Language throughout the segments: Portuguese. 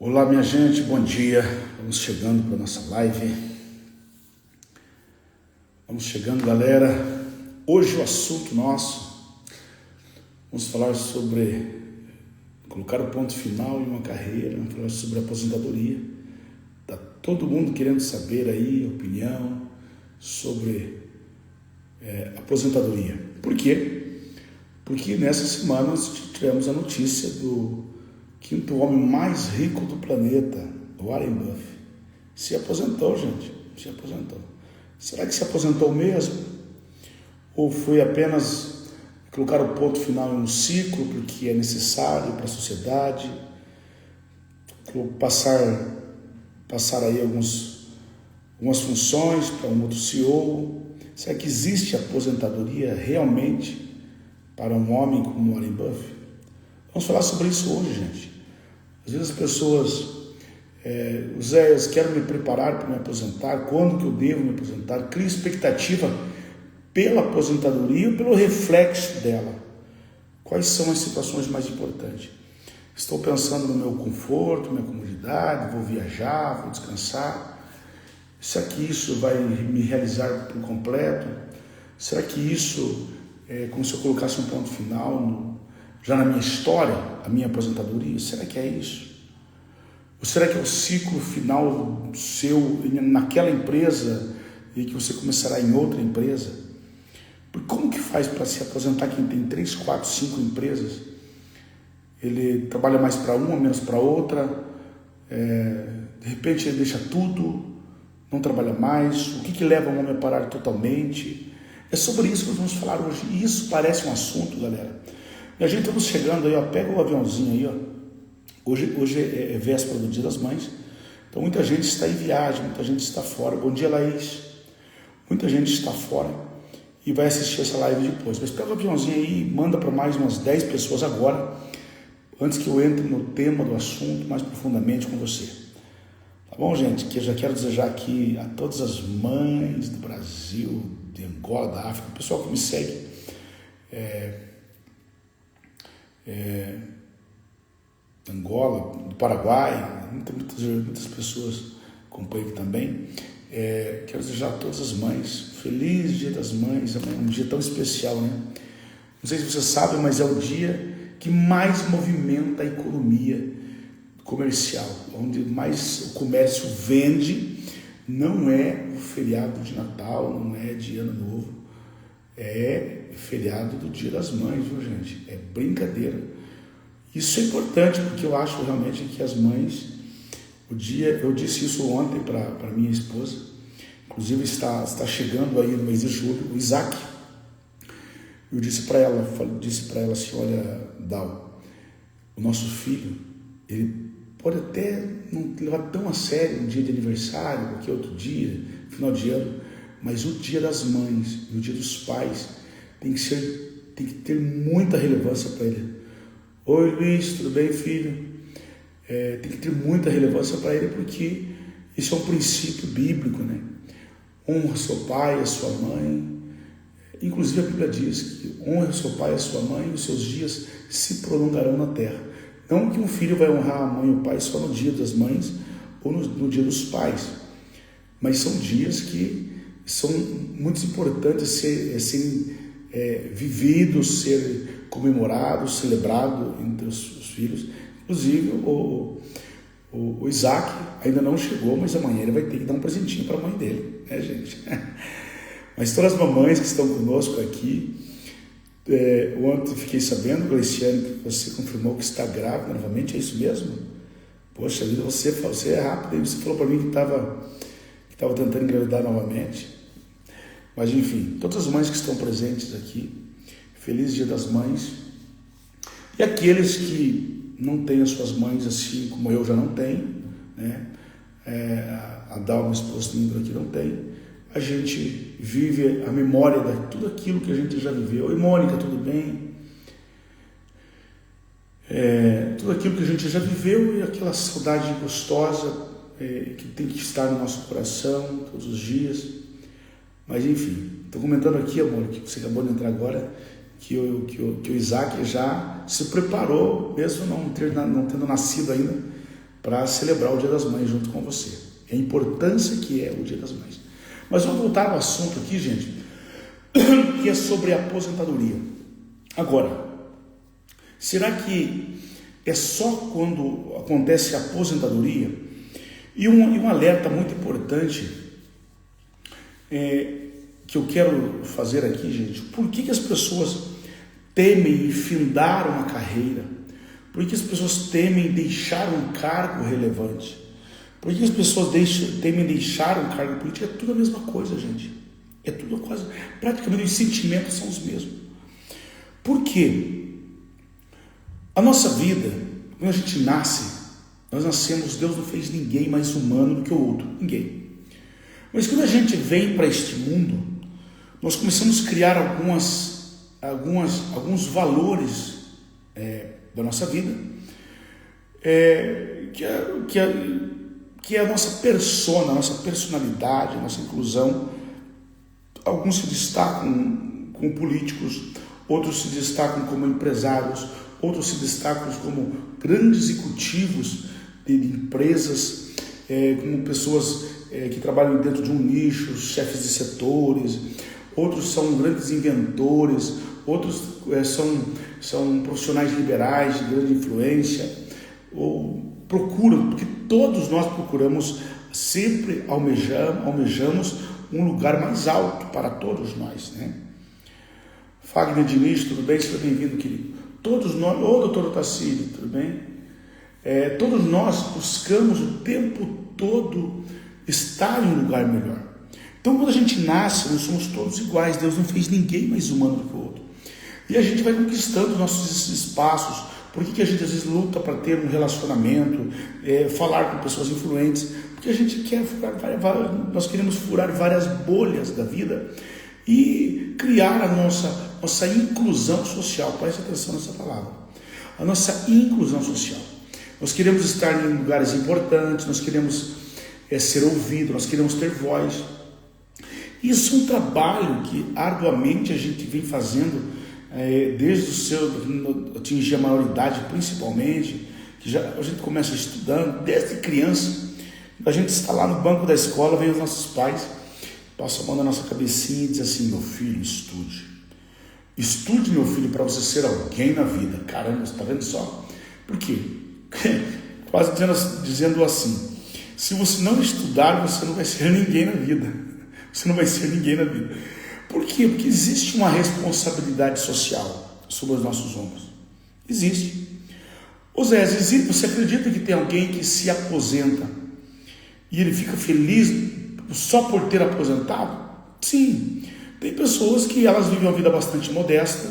Olá, minha gente, bom dia. Vamos chegando para a nossa live. Vamos chegando, galera. Hoje o assunto nosso, vamos falar sobre colocar o ponto final em uma carreira, vamos falar sobre aposentadoria. Tá todo mundo querendo saber aí a opinião sobre aposentadoria. Por quê? Porque nessa semana nós tivemos a notícia do quinto homem mais rico do planeta, Warren Buffett. Se aposentou, gente. Se aposentou. Será que se aposentou mesmo? Ou foi apenas colocar o ponto final em um ciclo, porque é necessário para a sociedade, passar aí algumas funções para um outro CEO? Será que existe aposentadoria realmente para um homem como Warren Buffett? Vamos falar sobre isso hoje, gente. Às vezes as pessoas, Zé, eu quero me preparar para me aposentar, quando que eu devo me aposentar? Cria expectativa pela aposentadoria ou pelo reflexo dela. Quais são as situações mais importantes? Estou pensando no meu conforto, minha comodidade, vou viajar, vou descansar. Será que isso vai me realizar por completo? Será que isso é como se eu colocasse um ponto final já na minha história, a minha aposentadoria? Será que é isso? Ou será que é o ciclo final seu naquela empresa e que você começará em outra empresa? Porque como que faz para se aposentar quem tem 3, 4, 5 empresas? Ele trabalha mais para uma, menos para outra, de repente ele deixa tudo, não trabalha mais. O que leva um homem a parar totalmente? É sobre isso que nós vamos falar hoje. E isso parece um assunto, galera. E a gente estamos chegando aí, ó, pega o aviãozinho aí, ó. Hoje é véspera do Dia das Mães, então muita gente está em viagem, muita gente está fora. Bom dia, Laís. Muita gente está fora e vai assistir essa live depois. Mas pega o aviãozinho aí e manda para mais umas 10 pessoas agora, antes que eu entre no tema do assunto mais profundamente com você. Tá bom, gente? Que eu já quero desejar aqui a todas as mães do Brasil, de Angola, da África, o pessoal que me segue, Angola, do Paraguai, muitas pessoas acompanham também. Quero desejar a todas as mães, feliz Dia das Mães, um dia tão especial, né? Não sei se você sabe, mas é o dia que mais movimenta a economia comercial, onde mais o comércio vende. Não é o feriado de Natal, não é de Ano Novo, é feriado do Dia das Mães, viu, gente? É brincadeira. Isso é importante, porque eu acho realmente que as mães, eu disse isso ontem para minha esposa, inclusive está chegando aí no mês de julho, o Isaac. Eu disse para ela assim, olha, Dal, o nosso filho, ele pode até não levar tão a sério um dia de aniversário, qualquer outro dia, final de ano, mas o Dia das Mães e o Dia dos Pais tem que ter muita relevância para ele. Oi, Luiz, tudo bem, filho? Tem que ter muita relevância para ele, porque isso é um princípio bíblico, né? Honra seu pai, a sua mãe. Inclusive a Bíblia diz que honra seu pai e a sua mãe, e os seus dias se prolongarão na terra. Não que um filho vai honrar a mãe e o pai só no Dia das Mães ou no Dia dos Pais, mas são dias que são muito importantes serem vividos, serem comemorados, celebrados entre os filhos. Inclusive o Isaac ainda não chegou, mas amanhã ele vai ter que dar um presentinho para a mãe dele, né, gente? Mas todas as mamães que estão conosco aqui, ontem fiquei sabendo, Gleiciane, que você confirmou que está grávida novamente, é isso mesmo? Poxa vida, você é rápido, você falou para mim que estava tentando engravidar novamente. Mas enfim, todas as mães que estão presentes aqui, feliz Dia das Mães. E aqueles que não têm as suas mães assim como eu já não tenho, né? A Dalma, esposa linda aqui, não tem. A gente vive a memória de tudo aquilo que a gente já viveu. Oi, Mônica, tudo bem? Tudo aquilo que a gente já viveu e aquela saudade gostosa que tem que estar no nosso coração todos os dias. Mas enfim, estou comentando aqui, amor, que você acabou de entrar agora, que o Isaac já se preparou, mesmo não tendo nascido ainda, para celebrar o Dia das Mães junto com você. A importância que é o Dia das Mães. Mas vamos voltar ao assunto aqui, gente, que é sobre a aposentadoria. Agora, será que é só quando acontece a aposentadoria? E um alerta muito importante que eu quero fazer aqui, gente. Por que as pessoas temem findar uma carreira? Por que as pessoas temem deixar um cargo relevante? Por que as pessoas temem deixar um cargo político? É tudo a mesma coisa, gente. É tudo quase, praticamente os sentimentos são os mesmos. Por quê? A nossa vida, quando a gente nasce, nós nascemos, Deus não fez ninguém mais humano do que o outro, ninguém. Mas quando a gente vem para este mundo, nós começamos a criar alguns valores da nossa vida, que é a nossa persona, a nossa personalidade, a nossa inclusão. Alguns se destacam como políticos, outros se destacam como empresários, outros se destacam como grandes executivos de empresas, como pessoas que trabalham dentro de um nicho, chefes de setores. Outros são grandes inventores, outros são profissionais liberais de grande influência, ou procuram, porque todos nós procuramos, sempre almejamos um lugar mais alto para todos nós, né? Fagner Diniz, tudo bem? Seja bem-vindo, querido. Todos nós, doutor Otacílio, tudo bem? Todos nós buscamos o tempo todo estar em um lugar melhor. Então, quando a gente nasce, nós somos todos iguais. Deus não fez ninguém mais humano do que o outro. E a gente vai conquistando nossos espaços. Por que a gente às vezes luta para ter um relacionamento, falar com pessoas influentes? Porque a gente quer nós queremos furar várias bolhas da vida e criar a nossa inclusão social. Preste atenção nessa palavra. A nossa inclusão social. Nós queremos estar em lugares importantes, nós queremos ser ouvidos, nós queremos ter voz. Isso é um trabalho que arduamente a gente vem fazendo desde o seu atingir a maioridade, principalmente, que a gente começa estudando desde criança. A gente está lá no banco da escola, vem os nossos pais, passa a mão na nossa cabecinha e diz assim: meu filho, estude, meu filho, para você ser alguém na vida. Caramba, você está vendo só? Por quê? Quase dizendo assim: se você não estudar, você não vai ser ninguém na vida. Você não vai ser ninguém na vida. Por quê? Porque existe uma responsabilidade social sobre os nossos ombros. Existe. Zé, você acredita que tem alguém que se aposenta e ele fica feliz só por ter aposentado? Sim. Tem pessoas que elas vivem uma vida bastante modesta,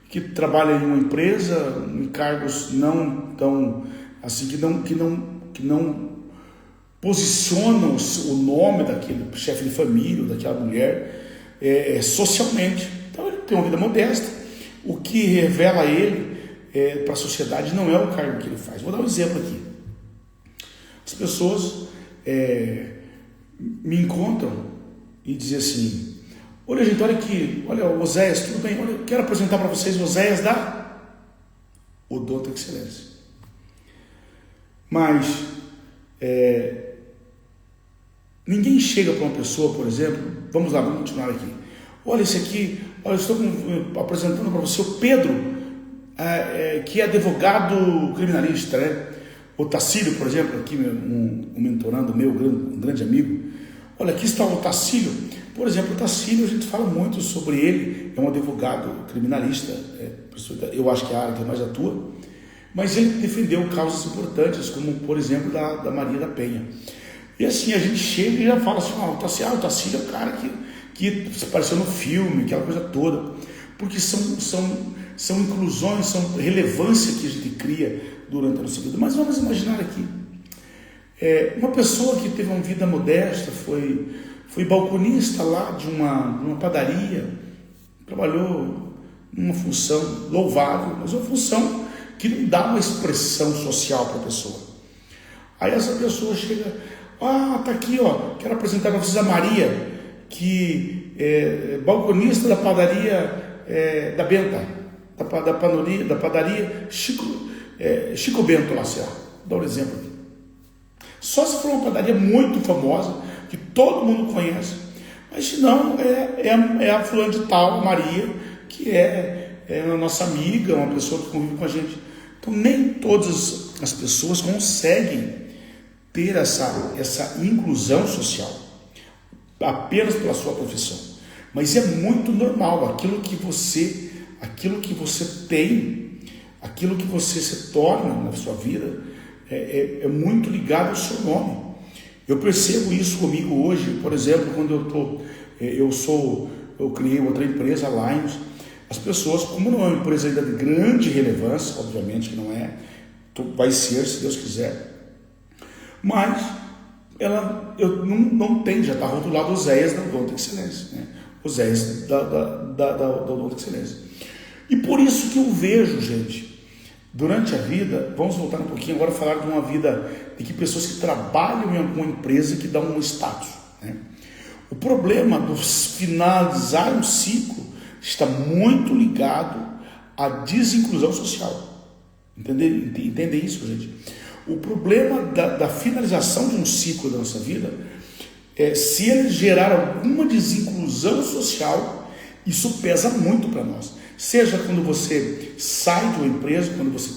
que trabalham em uma empresa, em cargos não tão assim, que não posicionam o nome daquele chefe de família, daquela mulher, socialmente. Então ele tem uma vida modesta. O que revela ele para a sociedade não é o cargo que ele faz. Vou dar um exemplo aqui. As pessoas me encontram e dizem assim: olha, gente, olha aqui, olha, Oséias, tudo bem? Olha, eu quero apresentar para vocês o Oséias da Odonto Excelência. Mas ninguém chega para uma pessoa, por exemplo, vamos continuar aqui. Olha esse aqui, olha, eu estou apresentando para você o Pedro, que é advogado criminalista, né? O Tacílio, por exemplo, aqui um mentorando meu, um grande amigo. Olha, aqui está o Tacílio. Por exemplo, o Tacílio, a gente fala muito sobre ele, é um advogado criminalista, eu acho que é a área que mais atua, mas ele defendeu causas importantes, como, por exemplo, da Maria da Penha. E assim, a gente chega e já fala assim: o Tacílio é o cara que apareceu no filme, aquela coisa toda, porque são inclusões, são relevância que a gente cria durante a nossa vida. Mas vamos imaginar aqui, uma pessoa que teve uma vida modesta, foi balconista lá de uma padaria, trabalhou numa função louvável, mas uma função que não dá uma expressão social para a pessoa. Aí essa pessoa chega: tá aqui, quero apresentar para vocês a Maria, que é balconista da padaria da Benta, da padaria Chico Bento lá, vou dar um exemplo aqui. Só se for uma padaria muito famosa, que todo mundo conhece. Mas se não, é a fulana de tal, Maria, que é a nossa amiga, uma pessoa que convive com a gente. Então nem todas as pessoas conseguem ter essa inclusão social apenas pela sua profissão. Mas é muito normal, aquilo que você tem, aquilo que você se torna na sua vida, é muito ligado ao seu nome. Eu percebo isso comigo hoje, por exemplo, quando eu criei outra empresa, a Lions. As pessoas, como não é uma empresa ainda de grande relevância, obviamente que não é, vai ser, se Deus quiser, mas eu não tenho, já está rotulado Oséias da Odonto Excelência, né? Oséias da Odonto Excelência. E por isso que eu vejo, gente, durante a vida, vamos voltar um pouquinho agora a falar de uma vida de que pessoas que trabalham em alguma empresa que dão um status, né? O problema do finalizar um ciclo está muito ligado à desinclusão social. Entendem isso, gente? O problema da finalização de um ciclo da nossa vida é se ele gerar alguma desinclusão social, isso pesa muito para nós. Seja quando você sai de uma empresa, quando você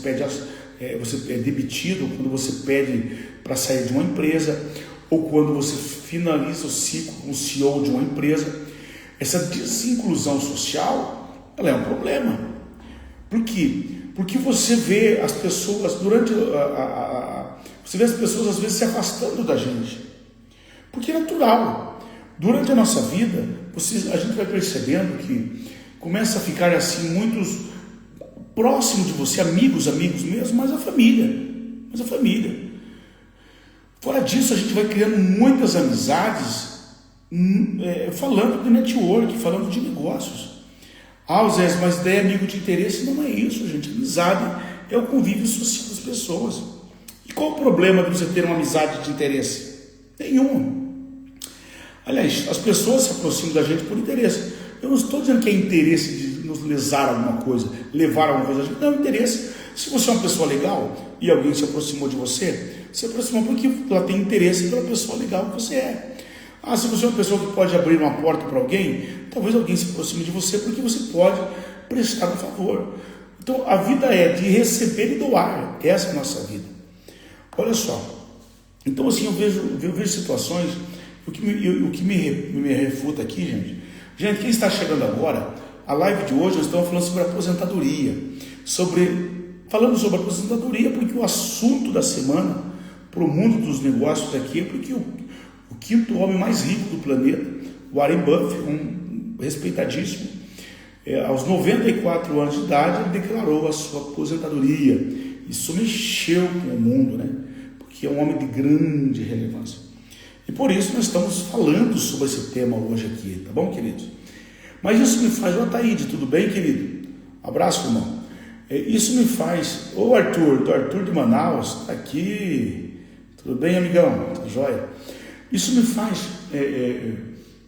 você é demitido, quando você pede para sair de uma empresa, ou quando você finaliza o ciclo com o CEO de uma empresa. Essa desinclusão social, ela é um problema. Por quê? Porque você vê as pessoas você vê as pessoas às vezes se afastando da gente. Porque é natural. Durante a nossa vida, a gente vai percebendo que começa a ficar assim muitos próximos de você, amigos mesmo, mas a família. Fora disso, a gente vai criando muitas amizades, falando de network, falando de negócios. Zé, mas daí é amigo de interesse? Não é isso, gente. Amizade é o convívio social das pessoas. E qual o problema de você ter uma amizade de interesse? Nenhum. Aliás, as pessoas se aproximam da gente por interesse. Eu não estou dizendo que é interesse de nos levar alguma coisa, a gente. Não, é interesse. Se você é uma pessoa legal e alguém se aproximou de você, se aproximou porque ela tem interesse pela pessoa legal que você é. Se você é uma pessoa que pode abrir uma porta para alguém, talvez alguém se aproxime de você porque você pode prestar um favor. Então a vida é de receber e doar. Essa é a nossa vida. Olha só. Então assim, eu vejo situações, o que me refuta aqui, gente. Gente, quem está chegando agora, a live de hoje nós estamos falando sobre aposentadoria. Falando sobre aposentadoria porque o assunto da semana para o mundo dos negócios aqui é porque o quinto homem mais rico do planeta, Warren Buffett, um respeitadíssimo, aos 94 anos de idade, ele declarou a sua aposentadoria. Isso mexeu com o mundo, né? Porque é um homem de grande relevância. E por isso nós estamos falando sobre esse tema hoje aqui, tá bom, queridos? Mas isso me faz, Ataíde, tudo bem, querido? Abraço, irmão. Isso me faz, do Arthur de Manaus, tá aqui, tudo bem, amigão? Tudo jóia? Isso me faz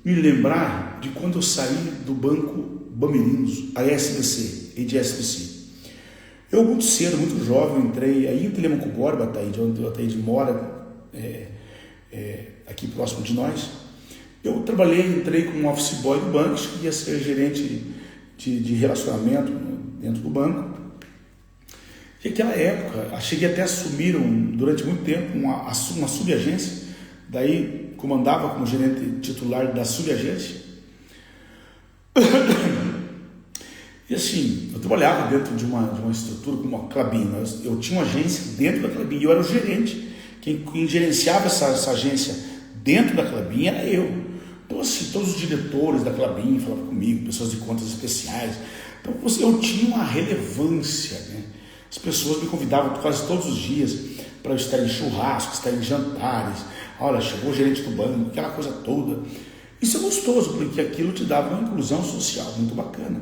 me lembrar de quando eu saí do Banco Bamerinos, a SBC, e de SBC. Eu muito cedo, muito jovem, entrei aí em Telemaco Borba, Ataíde, onde o Ataíde mora, aqui próximo de nós. Eu entrei como office boy do banco, ia ser gerente de relacionamento dentro do banco. E naquela época, cheguei até a assumir durante muito tempo uma subagência, daí comandava como gerente titular da subagência. E assim, eu trabalhava dentro de uma estrutura como uma Klabin. Eu tinha uma agência dentro da Klabin e eu era o gerente. Quem gerenciava essa agência dentro da Klabin era eu. Então assim, todos os diretores da Klabin falavam comigo, pessoas de contas especiais. Então eu tinha uma relevância, né? As pessoas me convidavam quase todos os dias para eu estar em churrascos, estar em jantares. Olha, chegou o gerente do banco, aquela coisa toda. Isso é gostoso, porque aquilo te dava uma inclusão social muito bacana.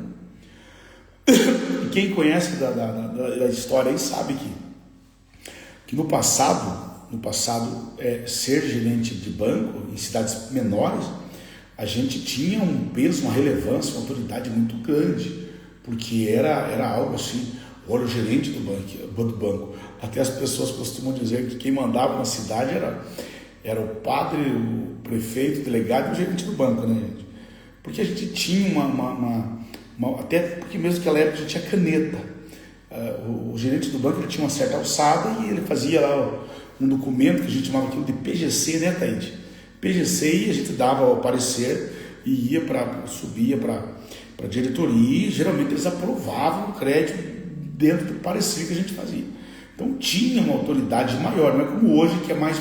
E quem conhece da história aí sabe que no passado, ser gerente de banco em cidades menores, a gente tinha um peso, uma relevância, uma autoridade muito grande, porque era algo assim, olha o gerente do banco. Até as pessoas costumam dizer que quem mandava na cidade era o padre, o prefeito, o delegado e o gerente do banco, né, gente? Porque a gente tinha até porque mesmo naquela época a gente tinha caneta. O gerente do banco ele tinha uma certa alçada e ele fazia lá um documento que a gente chamava aquilo de PGC, né, Taíde? PGC, e a gente dava o parecer e subia para a diretoria, e geralmente eles aprovavam o crédito dentro do parecer que a gente fazia. Então tinha uma autoridade maior, não é como hoje, que é mais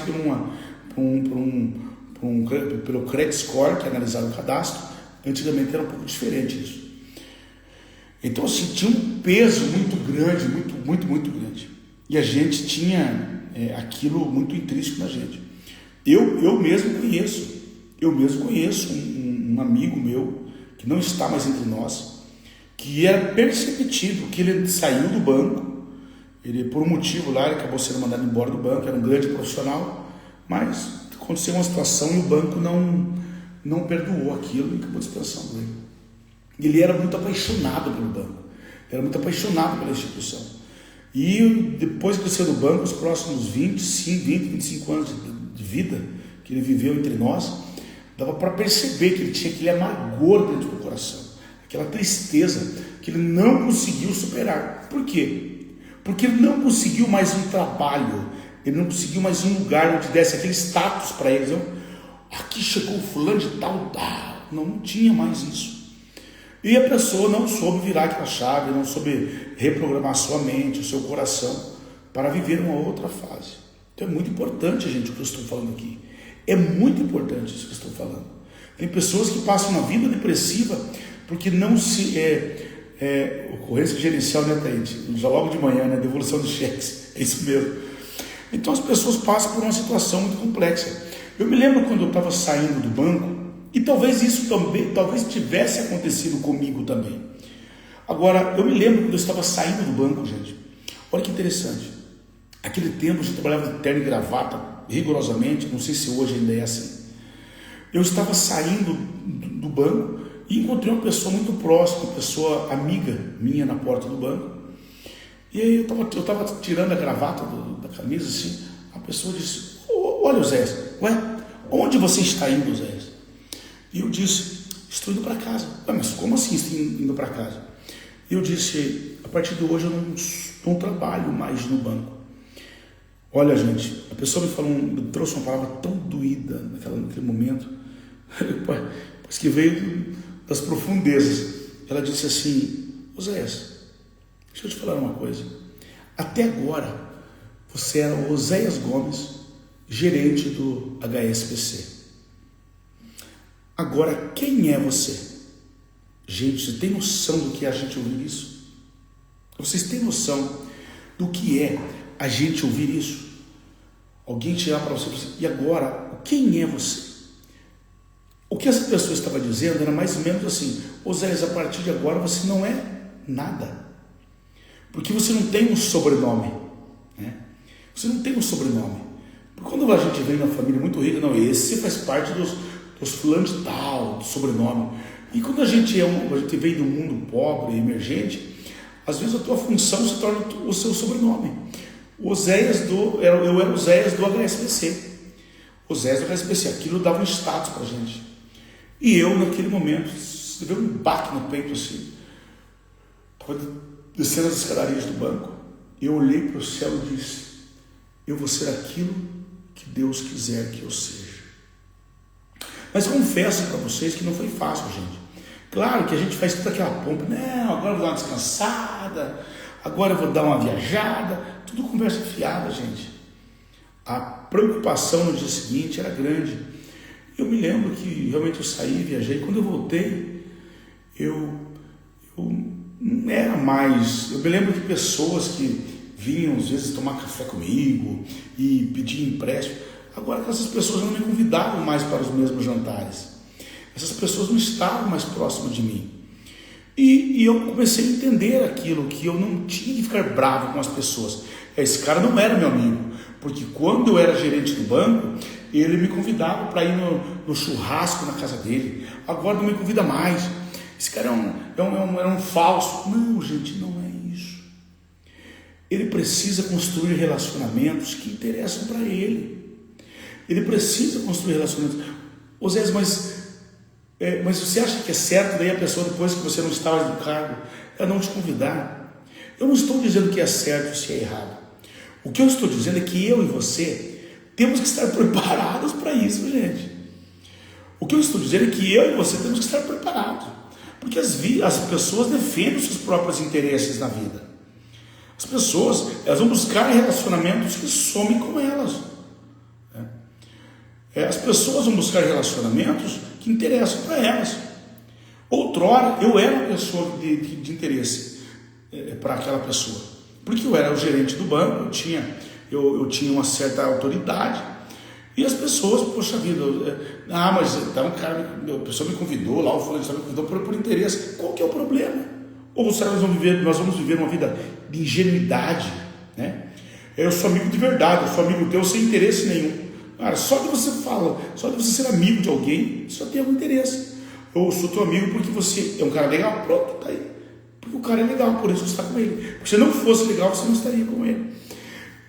pelo credit score, que é analisar o cadastro. Antigamente era um pouco diferente isso. Então assim, tinha um peso muito grande, muito grande. E a gente tinha aquilo muito intrínseco na gente. Eu mesmo conheço um amigo meu, que não está mais entre nós, que era perceptível que ele saiu do banco, ele por um motivo lá, ele acabou sendo mandado embora do banco, era um grande profissional, mas aconteceu uma situação e o banco não perdoou aquilo e acabou dispensando ele. Ele era muito apaixonado pelo banco, era muito apaixonado pela instituição. E depois que ele saiu do banco, os próximos 25 anos de vida que ele viveu entre nós, dava para perceber que ele tinha aquele amargor dentro do coração, aquela tristeza que ele não conseguiu superar. Por quê? Porque ele não conseguiu mais um trabalho, ele não conseguiu mais um lugar onde desse aquele status para eles. Aqui chegou o fulano de tal, não tinha mais isso. E a pessoa não soube virar aquela chave, não soube reprogramar sua mente, o seu coração, para viver uma outra fase. Então é muito importante, gente, o que eu estou falando aqui. É muito importante isso que eu estou falando. Tem pessoas que passam uma vida depressiva porque não se... ocorrência gerencial, né, Taíde? Já logo de manhã, né? Devolução de cheques, é isso mesmo. Então as pessoas passam por uma situação muito complexa. Eu me lembro quando eu estava saindo do banco, e talvez isso também, talvez tivesse acontecido comigo também. Agora, eu me lembro quando eu estava saindo do banco, gente. Olha que interessante. Aquele tempo a gente trabalhava de terno e gravata, rigorosamente, não sei se hoje ainda é assim. Eu estava saindo do banco e encontrei uma pessoa muito próxima, uma pessoa amiga minha na porta do banco. E aí eu estava tirando a gravata da camisa, assim, a pessoa disse: olha, Zé, onde você está indo, Zé? E eu disse: estou indo para casa. Mas como assim estou indo para casa? E eu disse: a partir de hoje eu não trabalho mais no banco. Olha, gente, a pessoa me trouxe uma palavra tão doída naquele momento, pois que veio das profundezas. Ela disse assim: Oséias, deixa eu te falar uma coisa. Até agora você era o Oséias Gomes, gerente do HSBC. Agora, quem é você? Gente, você tem noção do que é a gente ouvir isso? Vocês têm noção do que é a gente ouvir isso? Alguém chegar para você e dizer: e agora, quem é você? O que essa pessoa estava dizendo era mais ou menos assim: Oséias, a partir de agora você não é nada. Porque você não tem um sobrenome. Né? Você não tem um sobrenome. Porque quando a gente vem numa família muito rica, não, esse faz parte dos fulanos de tal, do sobrenome. E quando a gente vem de um mundo pobre, emergente, às vezes a tua função se torna o seu sobrenome. Eu era Oséias do HSBC. Oséias do HSBC, aquilo dava um status pra gente. E eu, naquele momento, deu um baque no peito assim. Estava descendo as escadarias do banco, eu olhei para o céu e disse: eu vou ser aquilo que Deus quiser que eu seja. Mas confesso para vocês que não foi fácil, gente. Claro que a gente faz toda aquela pompa: não, agora eu vou dar uma descansada, agora eu vou dar uma viajada. Tudo conversa fiada, gente. A preocupação no dia seguinte era grande. Eu me lembro que realmente eu saí, viajei. Quando eu voltei, eu não era mais... Eu me lembro de pessoas que vinham às vezes tomar café comigo e pedir empréstimo. Agora essas pessoas não me convidavam mais para os mesmos jantares. Essas pessoas não estavam mais próximas de mim. E eu comecei a entender aquilo, que eu não tinha que ficar bravo com as pessoas. Esse cara não era meu amigo, porque quando eu era gerente do banco, ele me convidava para ir no churrasco na casa dele. Agora não me convida mais. Esse cara era um falso. Não, gente, não é isso. ele precisa construir relacionamentos que interessam para ele. Ele precisa construir relacionamentos. Oséias, mas você acha que é certo daí a pessoa, depois que você não está mais no cargo, ela não te convidar? Eu não estou dizendo que é certo ou se é errado. O que eu estou dizendo é que eu e você temos que estar preparados para isso, gente. O que eu estou dizendo é que eu e você temos que estar preparados. Porque as pessoas defendem os seus próprios interesses na vida. As pessoas, elas vão buscar relacionamentos que somem com elas. As pessoas vão buscar relacionamentos que interessam para elas. Outrora, eu era uma pessoa de interesse para aquela pessoa. Porque eu era o gerente do banco, eu tinha uma certa autoridade. E as pessoas, poxa vida, mas então, a pessoa me convidou, lá o fulano me convidou por interesse. Qual que é o problema? Ou será que nós vamos viver uma vida de ingenuidade, né? Eu sou amigo de verdade, eu sou amigo teu sem interesse nenhum. Cara, só de você ser amigo de alguém, só tem algum interesse. Eu sou teu amigo porque você é um cara legal, pronto, tá aí. Porque o cara é legal, por isso você está com ele. Porque se não fosse legal, você não estaria com ele.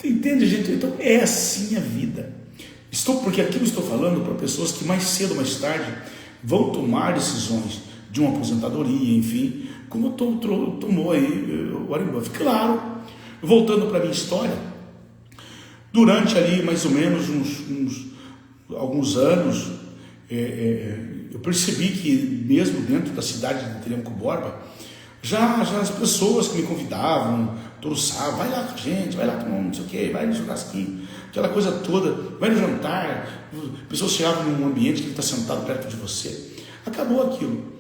Entende, gente? Então é assim a vida. Porque aqui eu estou falando para pessoas que mais cedo ou mais tarde vão tomar decisões de uma aposentadoria, enfim, como tomou aí o Warren Buffett. Claro, voltando para a minha história, durante ali mais ou menos alguns anos, eu percebi que mesmo dentro da cidade de Telêmaco Borba, já as pessoas que me convidavam, todo sábado, vai lá com a gente, vai lá tomar não sei o que, vai no churrasquinho, aquela coisa toda, vai no jantar, pessoas chegavam num ambiente que ele está sentado perto de você, acabou aquilo.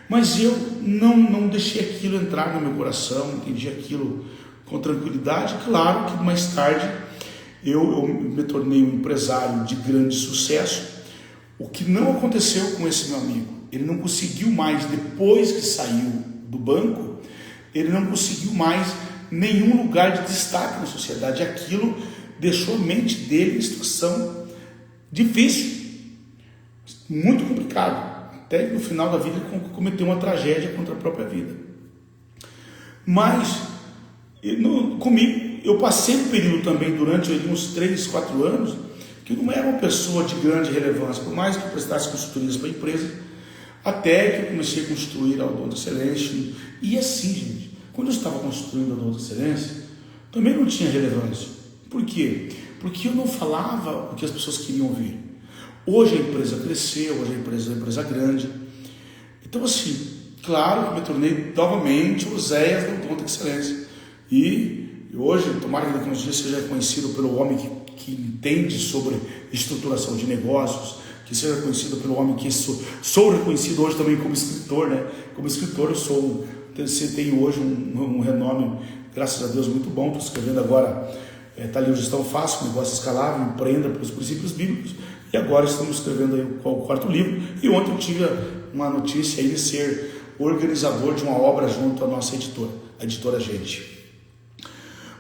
Mas eu não deixei aquilo entrar no meu coração, entendi aquilo com tranquilidade. Claro que mais tarde eu me tornei um empresário de grande sucesso, o que não aconteceu com esse meu amigo. Ele não conseguiu mais, depois que saiu do banco, ele não conseguiu mais nenhum lugar de destaque na sociedade. Aquilo deixou a mente dele em situação difícil, muito complicado. Até que no final da vida ele cometeu uma tragédia contra a própria vida. Mas comigo, eu passei um período também durante uns 3, 4 anos que não era uma pessoa de grande relevância, por mais que eu prestasse consultorias para a empresa, até que eu comecei a construir a Odonto Excelência. E assim, gente, quando eu estava construindo a Odonto Excelência, também não tinha relevância. Por quê? Porque eu não falava o que as pessoas queriam ouvir. Hoje a empresa cresceu, hoje a empresa é uma empresa grande. Então, assim, claro que me tornei novamente o Oséias da Odonto Excelência. E hoje, tomara que daqui a uns dias seja conhecido pelo homem que entende sobre estruturação de negócios, que seja conhecido pelo homem que sou reconhecido hoje também como escritor, né? Como escritor eu tenho hoje um renome, graças a Deus, muito bom. Estou escrevendo agora, está ali o Gestão Fácil, Negócio Escalável, Empreenda pelos Princípios Bíblicos, e agora estamos escrevendo aí o 4º livro, e ontem eu tive uma notícia aí de ser organizador de uma obra junto à nossa editora, a Editora Gente.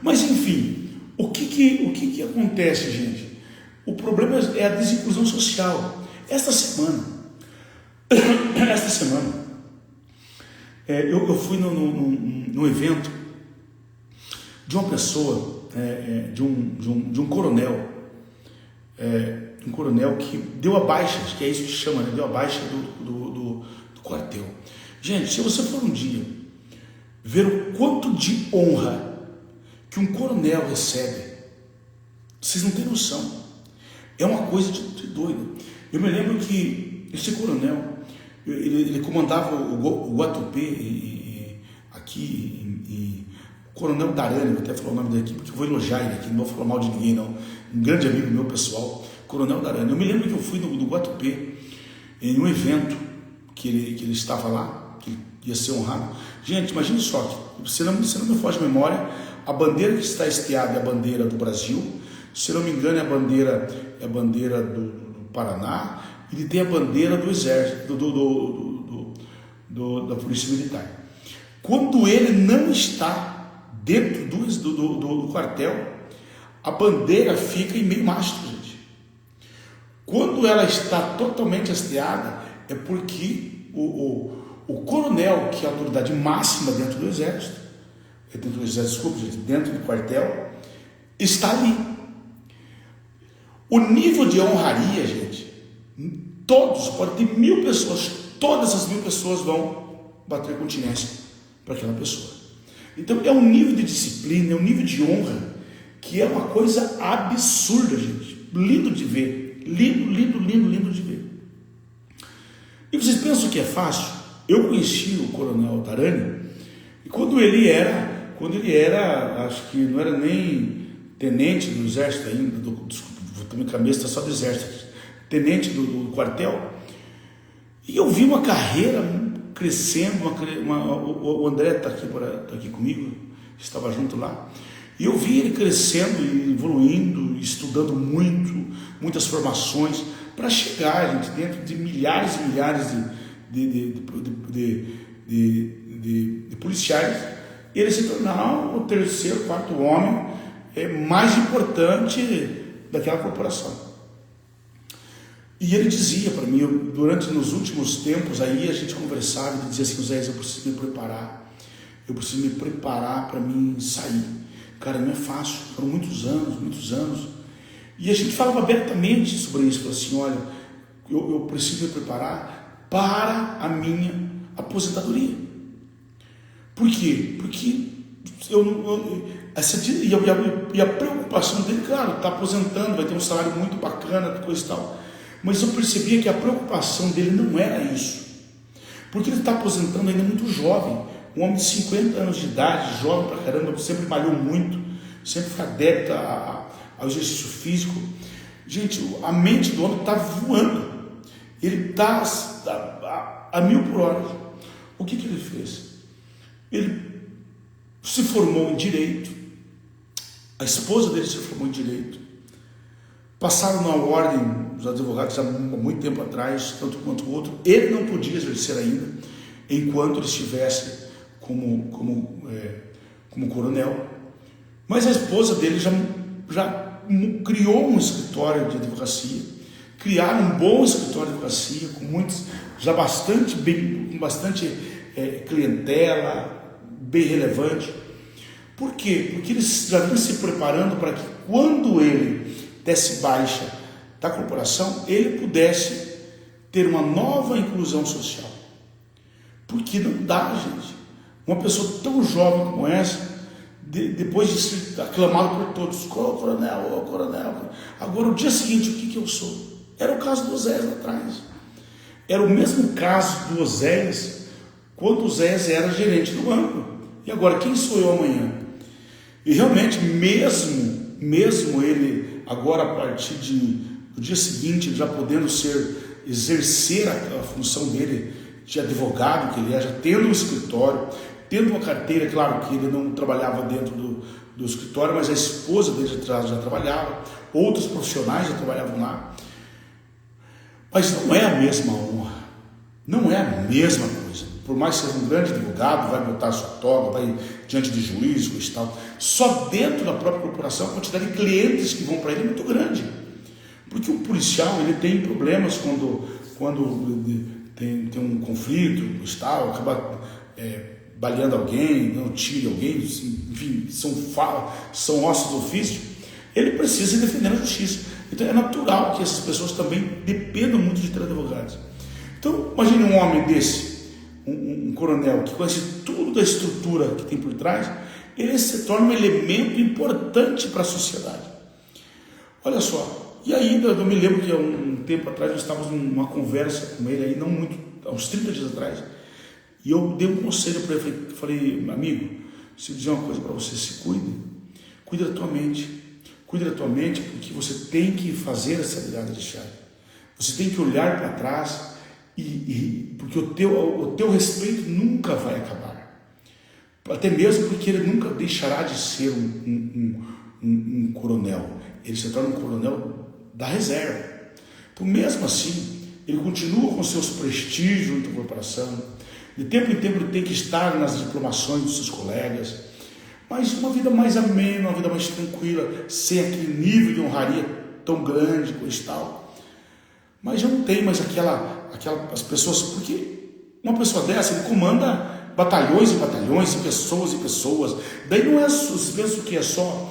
Mas enfim, o que acontece, gente? O problema é a desinclusão social. Esta semana, eu fui num evento de uma pessoa, de um coronel, um coronel que deu a baixa, acho que é isso que chama, né? Deu a baixa do quartel. Gente, se você for um dia ver o quanto de honra que um coronel recebe, vocês não têm noção. É uma coisa de doido. Eu me lembro que esse coronel, ele comandava o Guatupê aqui, o coronel Darani, vou até falar o nome dele aqui, porque eu vou elogiar ele aqui, não vou falar mal de ninguém não, um grande amigo meu pessoal, coronel Darani. Eu me lembro que eu fui no Guatupê, em um evento que ele estava lá, que ia ser honrado. Gente, imagine só, se não me foge a memória, a bandeira que está hasteada é a bandeira do Brasil, se não me engano é a bandeira do Paraná, e ele tem a bandeira do Exército, da Polícia Militar. Quando ele não está dentro do quartel, a bandeira fica em meio mastro, gente. Quando ela está totalmente hasteada, é porque o coronel, que é a autoridade máxima dentro do Exército, dentro do quartel, está ali. O nível de honraria, gente, todos, pode ter 1000 pessoas, todas as 1000 pessoas vão bater continência para aquela pessoa. Então é um nível de disciplina, é um nível de honra que é uma coisa absurda, gente. Lindo de ver, lindo de ver. E vocês pensam que é fácil? Eu conheci o Coronel Tarani e quando ele era, acho que não era nem tenente do exército ainda, minha cabeça está só do exército, tenente do quartel, e eu vi uma carreira crescendo, o André está aqui comigo, estava junto lá, e eu vi ele crescendo e evoluindo, estudando muitas formações, para chegar, gente, dentro de milhares e milhares de policiais, e ele se tornar o terceiro, quarto homem mais importante daquela corporação. E ele dizia para mim, nos últimos tempos aí a gente conversava, ele dizia assim: Zé, eu preciso me preparar para mim sair. Cara, não é fácil, foram muitos anos. E a gente falava abertamente sobre isso, falou assim: olha, eu preciso me preparar para a minha aposentadoria. Por quê? Porque a preocupação dele, claro, está aposentando, vai ter um salário muito bacana, coisa e tal. Mas eu percebia que a preocupação dele não era isso. Porque ele está aposentando ainda muito jovem. Um homem de 50 anos de idade, jovem pra caramba, sempre malhou muito, sempre foi adepto ao exercício físico. Gente, a mente do homem está voando. Ele está a 1000 por hora. O que ele fez? Ele se formou em Direito. A esposa dele se formou em Direito. Passaram na ordem dos advogados há muito tempo atrás, tanto quanto o outro. Ele não podia exercer ainda, enquanto ele estivesse como coronel. Mas a esposa dele já criou um escritório de advocacia, criaram um bom escritório de advocacia, com bastante clientela, bem relevante. Por quê? Porque eles já vinham se preparando para que, quando ele desse baixa da corporação, ele pudesse ter uma nova inclusão social. Porque não dá, gente, uma pessoa tão jovem como essa, depois de ser aclamado por todos: coronel, agora o dia seguinte, o que eu sou? Era o caso do Oséias lá atrás. Era o mesmo caso do Oséias quando o Oséias era gerente do banco. E agora, quem sou eu amanhã? E realmente, mesmo ele agora, a partir do dia seguinte, já podendo exercer a função dele de advogado, que ele é, já tendo um escritório, tendo uma carteira, claro que ele não trabalhava dentro do escritório, mas a esposa dele já trabalhava, outros profissionais já trabalhavam lá. Mas não é a mesma honra, não é a mesma coisa. Por mais que seja um grande advogado, vai botar sua toga, vai diante de juízo e tal, só dentro da própria corporação a quantidade de clientes que vão para ele é muito grande. Porque o policial, ele tem problemas quando tem um conflito, tal, acaba baleando alguém, dando tiro em alguém, enfim, são ossos do ofício. Ele precisa se defender na justiça. Então é natural que essas pessoas também dependam muito de ter advogados. Então imagine um homem desse, um coronel que conhece tudo da estrutura que tem por trás, ele se torna um elemento importante para a sociedade. Olha só, e ainda eu me lembro que há um tempo atrás nós estávamos numa conversa com ele, aí não muito, há uns 30 dias atrás, e eu dei um conselho para ele, falei: amigo, se eu dizer uma coisa para você, se cuide da tua mente, porque você tem que fazer essa virada de chave, você tem que olhar para trás, porque o teu respeito nunca vai acabar, até mesmo porque ele nunca deixará de ser um coronel, ele se torna um coronel da reserva. Então, mesmo assim, ele continua com seus prestígios na corporação, de tempo em tempo ele tem que estar nas diplomações dos seus colegas, mas uma vida mais amena, uma vida mais tranquila, sem aquele nível de honraria tão grande, coisa e tal. Mas já não tem mais as pessoas, porque uma pessoa dessa, ele comanda batalhões e batalhões, e pessoas. Daí não é, vocês pensam que é só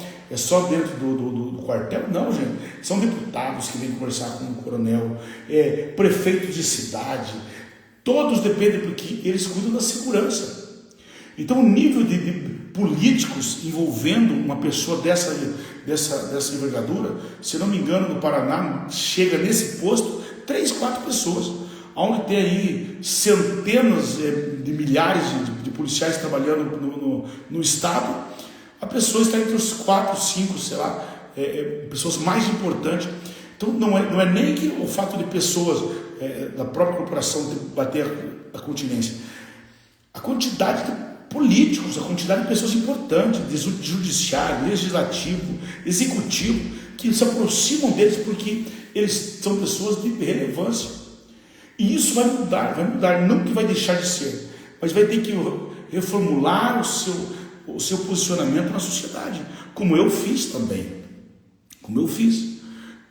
dentro do quartel? Não, gente. São deputados que vêm conversar com o coronel, prefeitos de cidade. Todos dependem porque eles cuidam da segurança. Então o nível de políticos envolvendo uma pessoa dessa envergadura, se não me engano, no Paraná, chega nesse posto 3, 4 pessoas, onde tem aí centenas de milhares de policiais trabalhando no estado. A pessoa está entre os 4, 5, sei lá, pessoas mais importantes. Então não é nem que o fato de pessoas da própria corporação bater a continência, a quantidade de políticos, a quantidade de pessoas importantes, de judiciário, legislativo, executivo, que se aproximam deles porque eles são pessoas de relevância. E isso vai mudar, não que vai deixar de ser, mas vai ter que reformular o seu posicionamento na sociedade, como eu fiz também.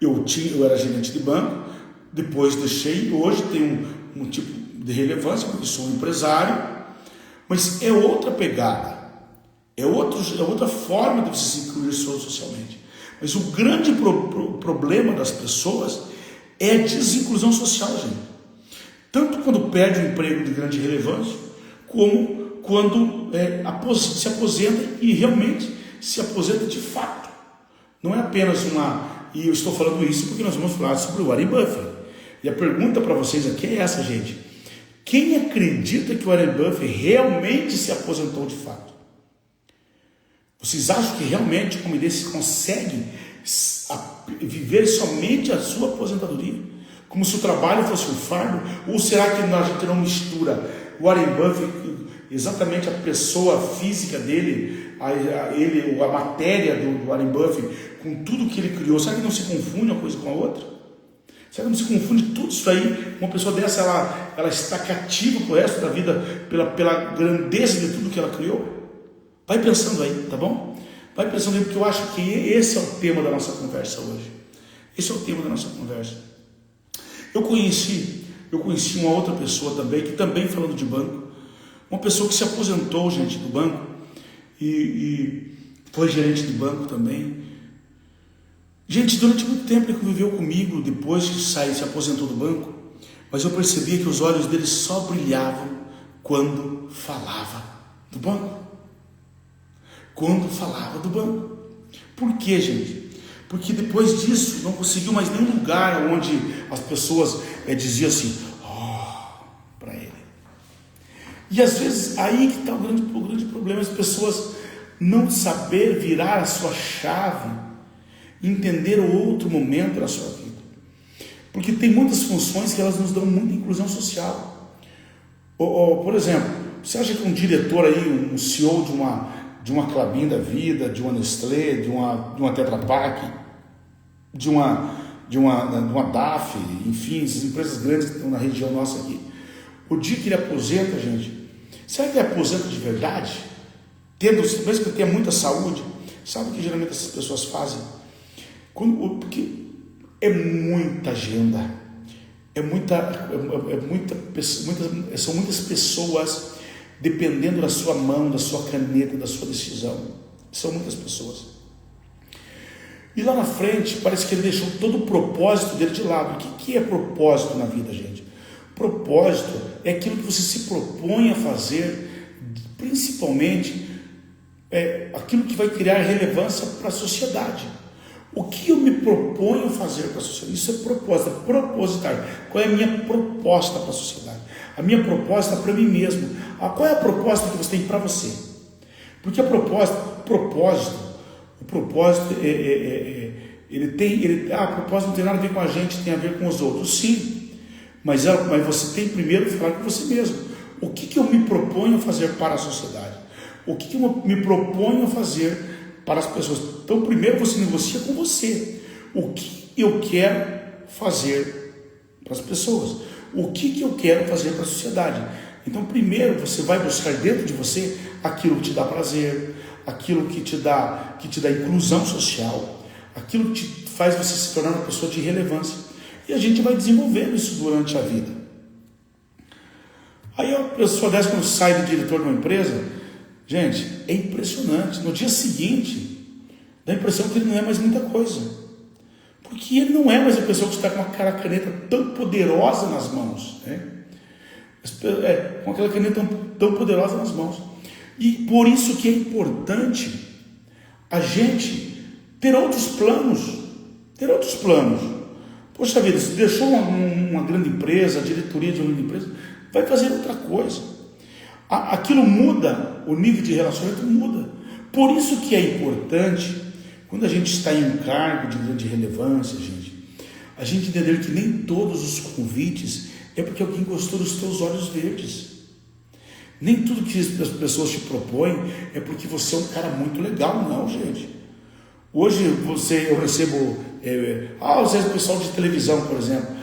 Eu era gerente de banco, depois deixei, hoje tenho um tipo de relevância, porque sou um empresário, mas é outra pegada, é outra forma de você se incluir socialmente. Mas o grande problema das pessoas é a desinclusão social, gente. Tanto quando perde um emprego de grande relevância, como quando se aposenta e realmente se aposenta de fato. Não é apenas e eu estou falando isso porque nós vamos falar sobre o Warren Buffett. E a pergunta para vocês aqui é essa, gente. Quem acredita que o Warren Buffett realmente se aposentou de fato? Vocês acham que realmente um homem desse consegue viver somente a sua aposentadoria? Como se o trabalho fosse um fardo? Ou será que a gente não mistura o Warren Buffett, exatamente a pessoa física dele, a matéria do Warren Buffett, com tudo que ele criou? Será que não se confunde uma coisa com a outra? Será que não se confunde tudo isso aí? Uma pessoa dessa, ela está cativa pro resto da vida pela grandeza de tudo que ela criou? Vai pensando aí, tá bom? Vai pensando aí, porque eu acho que esse é o tema da nossa conversa hoje. Esse é o tema da nossa conversa. Eu conheci uma outra pessoa também, que também falando de banco, uma pessoa que se aposentou, gente, do banco, e foi gerente de banco também. Gente, durante muito tempo ele conviveu comigo, depois que se aposentou do banco, mas eu percebia que os olhos dele só brilhavam quando falava do banco. Por quê, gente? Porque depois disso não conseguiu mais nenhum lugar onde as pessoas diziam assim, para ele. E às vezes aí que está o grande problema, as pessoas não saber virar a sua chave, entender o outro momento da sua vida. Porque tem muitas funções que elas nos dão muita inclusão social. Por exemplo, você acha que um diretor aí, um CEO de uma Klabin da vida, de uma Nestlé, de uma Tetra Pak, de uma DAF, enfim, essas empresas grandes que estão na região nossa aqui, o dia que ele aposenta, gente, será que ele aposenta de verdade? Mesmo que tenha muita saúde, sabe o que geralmente essas pessoas fazem? Porque é muita agenda, são muitas pessoas dependendo da sua mão, da sua caneta, da sua decisão. São muitas pessoas. E lá na frente, parece que ele deixou todo o propósito dele de lado. O que é propósito na vida, gente? Propósito é aquilo que você se propõe a fazer, principalmente aquilo que vai criar relevância para a sociedade. O que eu me proponho a fazer para a sociedade? Isso é propósito, é propositar. Qual é a minha proposta para a sociedade? A minha proposta para mim mesmo. Qual é a proposta que você tem para você? Porque o propósito não tem nada a ver com a gente, tem a ver com os outros. Sim, mas você tem primeiro que falar com você mesmo. O que eu me proponho a fazer para a sociedade? O que eu me proponho a fazer para as pessoas? Então primeiro você negocia com você. O que eu quero fazer para as pessoas? O que eu quero fazer para a sociedade? Então primeiro você vai buscar dentro de você aquilo que te dá prazer, aquilo que te dá inclusão social, aquilo que te faz você se tornar uma pessoa de relevância. E a gente vai desenvolvendo isso durante a vida. Aí a pessoa dessa, quando sai do diretor de uma empresa, gente, é impressionante. No dia seguinte, dá a impressão que ele não é mais muita coisa. Porque ele não é mais a pessoa que está com aquela caneta tão poderosa nas mãos. Né? Com aquela caneta tão poderosa nas mãos. E por isso que é importante a gente ter outros planos. Ter outros planos. Poxa vida, se deixou uma grande empresa, a diretoria de uma grande empresa, vai fazer outra coisa. Aquilo muda, o nível de relacionamento muda. Por isso que é importante, quando a gente está em um cargo de grande relevância, a gente entender que nem todos os convites é porque alguém gostou dos teus olhos verdes. Nem tudo que as pessoas te propõem é porque você é um cara muito legal, não, gente. Hoje eu recebo, às vezes o pessoal de televisão, por exemplo,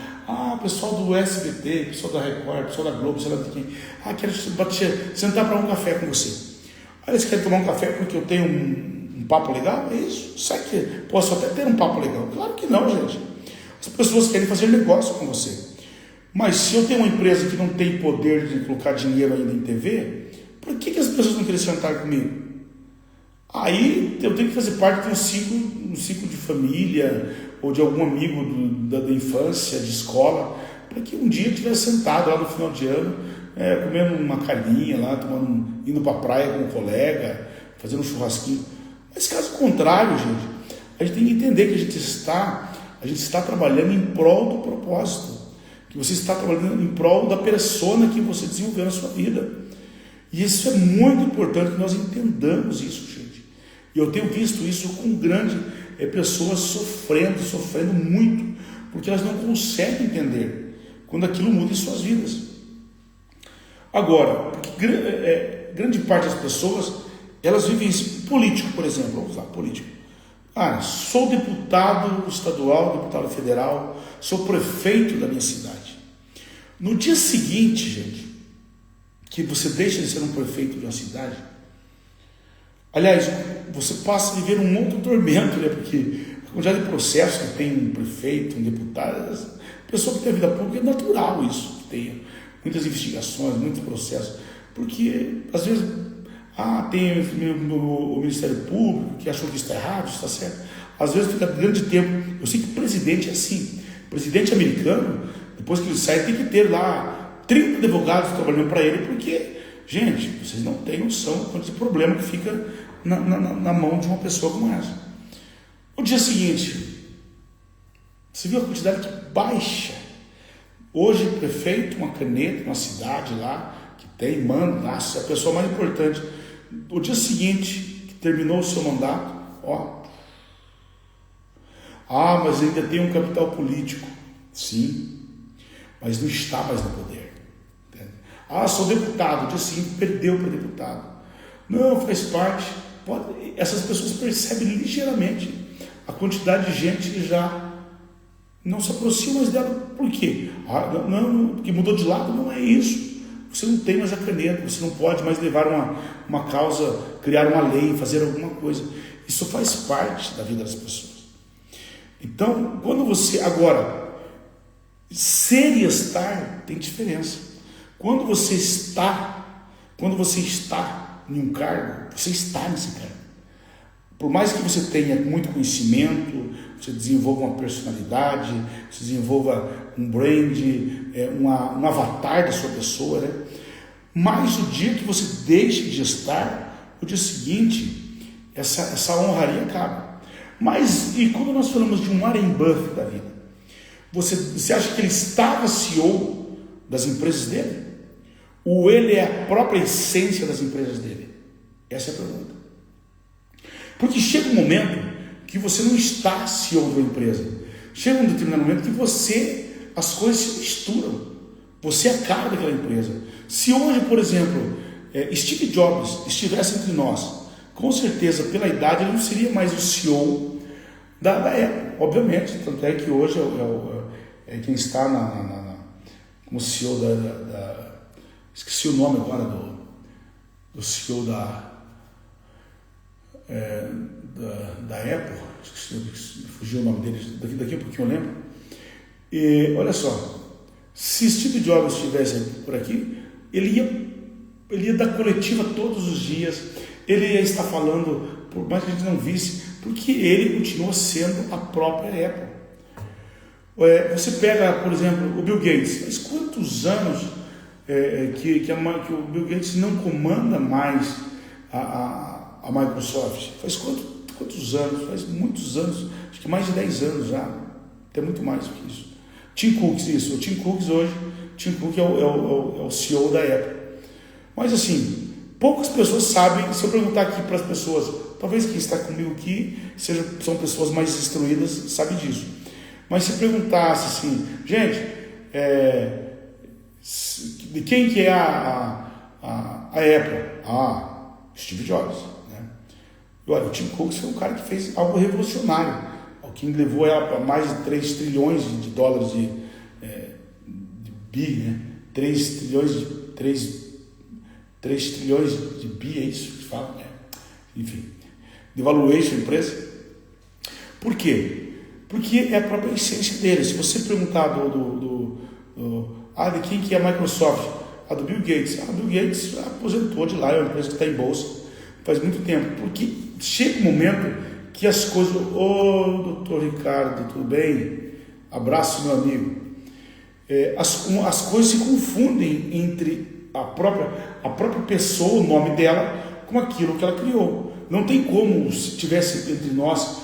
pessoal do SBT, pessoal da Record, pessoal da Globo, sei lá de quem, quero sentar para um café com você. Eles querem tomar um café porque eu tenho um papo legal? É isso? Sabe que posso até ter um papo legal? Claro que não, gente. As pessoas querem fazer negócio com você. Mas se eu tenho uma empresa que não tem poder de colocar dinheiro ainda em TV, por que as pessoas não querem sentar comigo? Aí eu tenho que fazer parte de um ciclo de família ou de algum amigo da infância, de escola, para que um dia eu estivesse sentado lá no final de ano, comendo uma carninha lá, indo para a praia com um colega, fazendo um churrasquinho. Mas caso contrário, gente, a gente tem que entender que a gente está trabalhando em prol do propósito, que você está trabalhando em prol da persona que você desenvolveu na sua vida. E isso é muito importante que nós entendamos isso, gente. E eu tenho visto isso com pessoas sofrendo muito, porque elas não conseguem entender quando aquilo muda em suas vidas. Agora, grande parte das pessoas, elas vivem isso. Político, por exemplo, vamos usar político. Sou deputado estadual, deputado federal, sou prefeito da minha cidade. No dia seguinte, gente, que você deixa de ser um prefeito de uma cidade, aliás, você passa a viver um outro tormento, né? Porque a quantidade de processos que tem um prefeito, um deputado, pessoa que tem a vida pública, é natural isso, que tenha muitas investigações, muitos processos, porque às vezes tem o Ministério Público que achou que isso está errado, isso está certo, às vezes fica grande tempo. Eu sei que o presidente é assim, o presidente americano, depois que ele sai, tem que ter lá 30 advogados trabalhando para ele, porque, gente, vocês não têm noção quanto de problema que fica na mão de uma pessoa como essa. No dia seguinte, você viu a quantidade que baixa. Hoje, prefeito, uma caneta, uma cidade lá, que tem, manda, é a pessoa mais importante. No dia seguinte, que terminou o seu mandato, mas ainda tem um capital político. Sim, mas não está mais no poder. Sou deputado, o dia seguinte perdeu para deputado. Não, faz parte. Essas pessoas percebem ligeiramente a quantidade de gente que já não se aproxima mais dela. Por quê? Não, porque mudou de lado, não é isso. Você não tem mais a caneta, você não pode mais levar uma causa, criar uma lei, fazer alguma coisa. Isso faz parte da vida das pessoas. Então, quando você... Agora, ser e estar tem diferença. Quando você está em um cargo, você está nesse cargo. Por mais que você tenha muito conhecimento, você desenvolva uma personalidade, você desenvolva um brand, um avatar da sua pessoa, né? Mas o dia que você deixa de estar, o dia seguinte, essa honraria acaba. Mas, e quando nós falamos de um Warren Buffett da vida, você acha que ele estava CEO das empresas dele? Ou ele é a própria essência das empresas dele? Essa é a pergunta. Porque chega um momento que você não está CEO de uma empresa. Chega um determinado momento que as coisas se misturam. Você é a cara daquela empresa. Se hoje, por exemplo, Steve Jobs estivesse entre nós, com certeza, pela idade, ele não seria mais o CEO da Apple, obviamente. Tanto é que hoje é quem está como CEO esqueci o nome agora do CEO da Apple, fugiu o nome dele, daqui a pouquinho eu lembro. E olha só, se Steve Jobs estivesse por aqui, ele ia dar coletiva todos os dias, ele ia estar falando, por mais que a gente não visse, porque ele continua sendo a própria Apple. Você pega, por exemplo, o Bill Gates. Faz quantos anos que o Bill Gates não comanda mais a Microsoft? Faz quantos anos? Faz muitos anos, acho que mais de 10 anos já, até muito mais do que isso. Tim Cook, isso. O Tim Cook hoje, Tim Cook é o CEO da Apple. Mas assim, poucas pessoas sabem. Se eu perguntar aqui para as pessoas, talvez quem está comigo aqui são pessoas mais instruídas, sabe disso. Mas se perguntasse assim, gente, de quem que é a Apple? Steve Jobs, né? E olha, o Tim Cook foi um cara que fez algo revolucionário, o que levou ela para mais de 3 trilhões de dólares de bi, né? 3 trilhões de bi, é isso que fala, né? Enfim, de valuation empresa. Por quê? Porque é a própria essência dele. Se você perguntar de quem que é a Microsoft? Do Bill Gates. Bill Gates aposentou de lá, é uma empresa que está em bolsa faz muito tempo. Porque chega um momento que as coisas... doutor Ricardo, tudo bem? Abraço, meu amigo. As coisas se confundem entre a própria pessoa, o nome dela, com aquilo que ela criou. Não tem como, se tivesse entre nós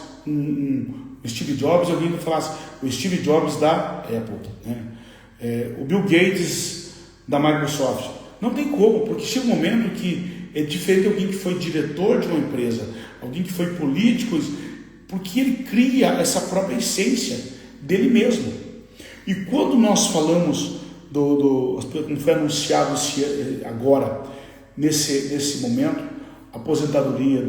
o Steve Jobs, alguém falasse o Steve Jobs da Apple, né? O Bill Gates da Microsoft. Não tem como, porque chega um momento que é diferente de alguém que foi diretor de uma empresa, alguém que foi político, porque ele cria essa própria essência dele mesmo. E quando nós falamos como foi anunciado agora, nesse momento, a aposentadoria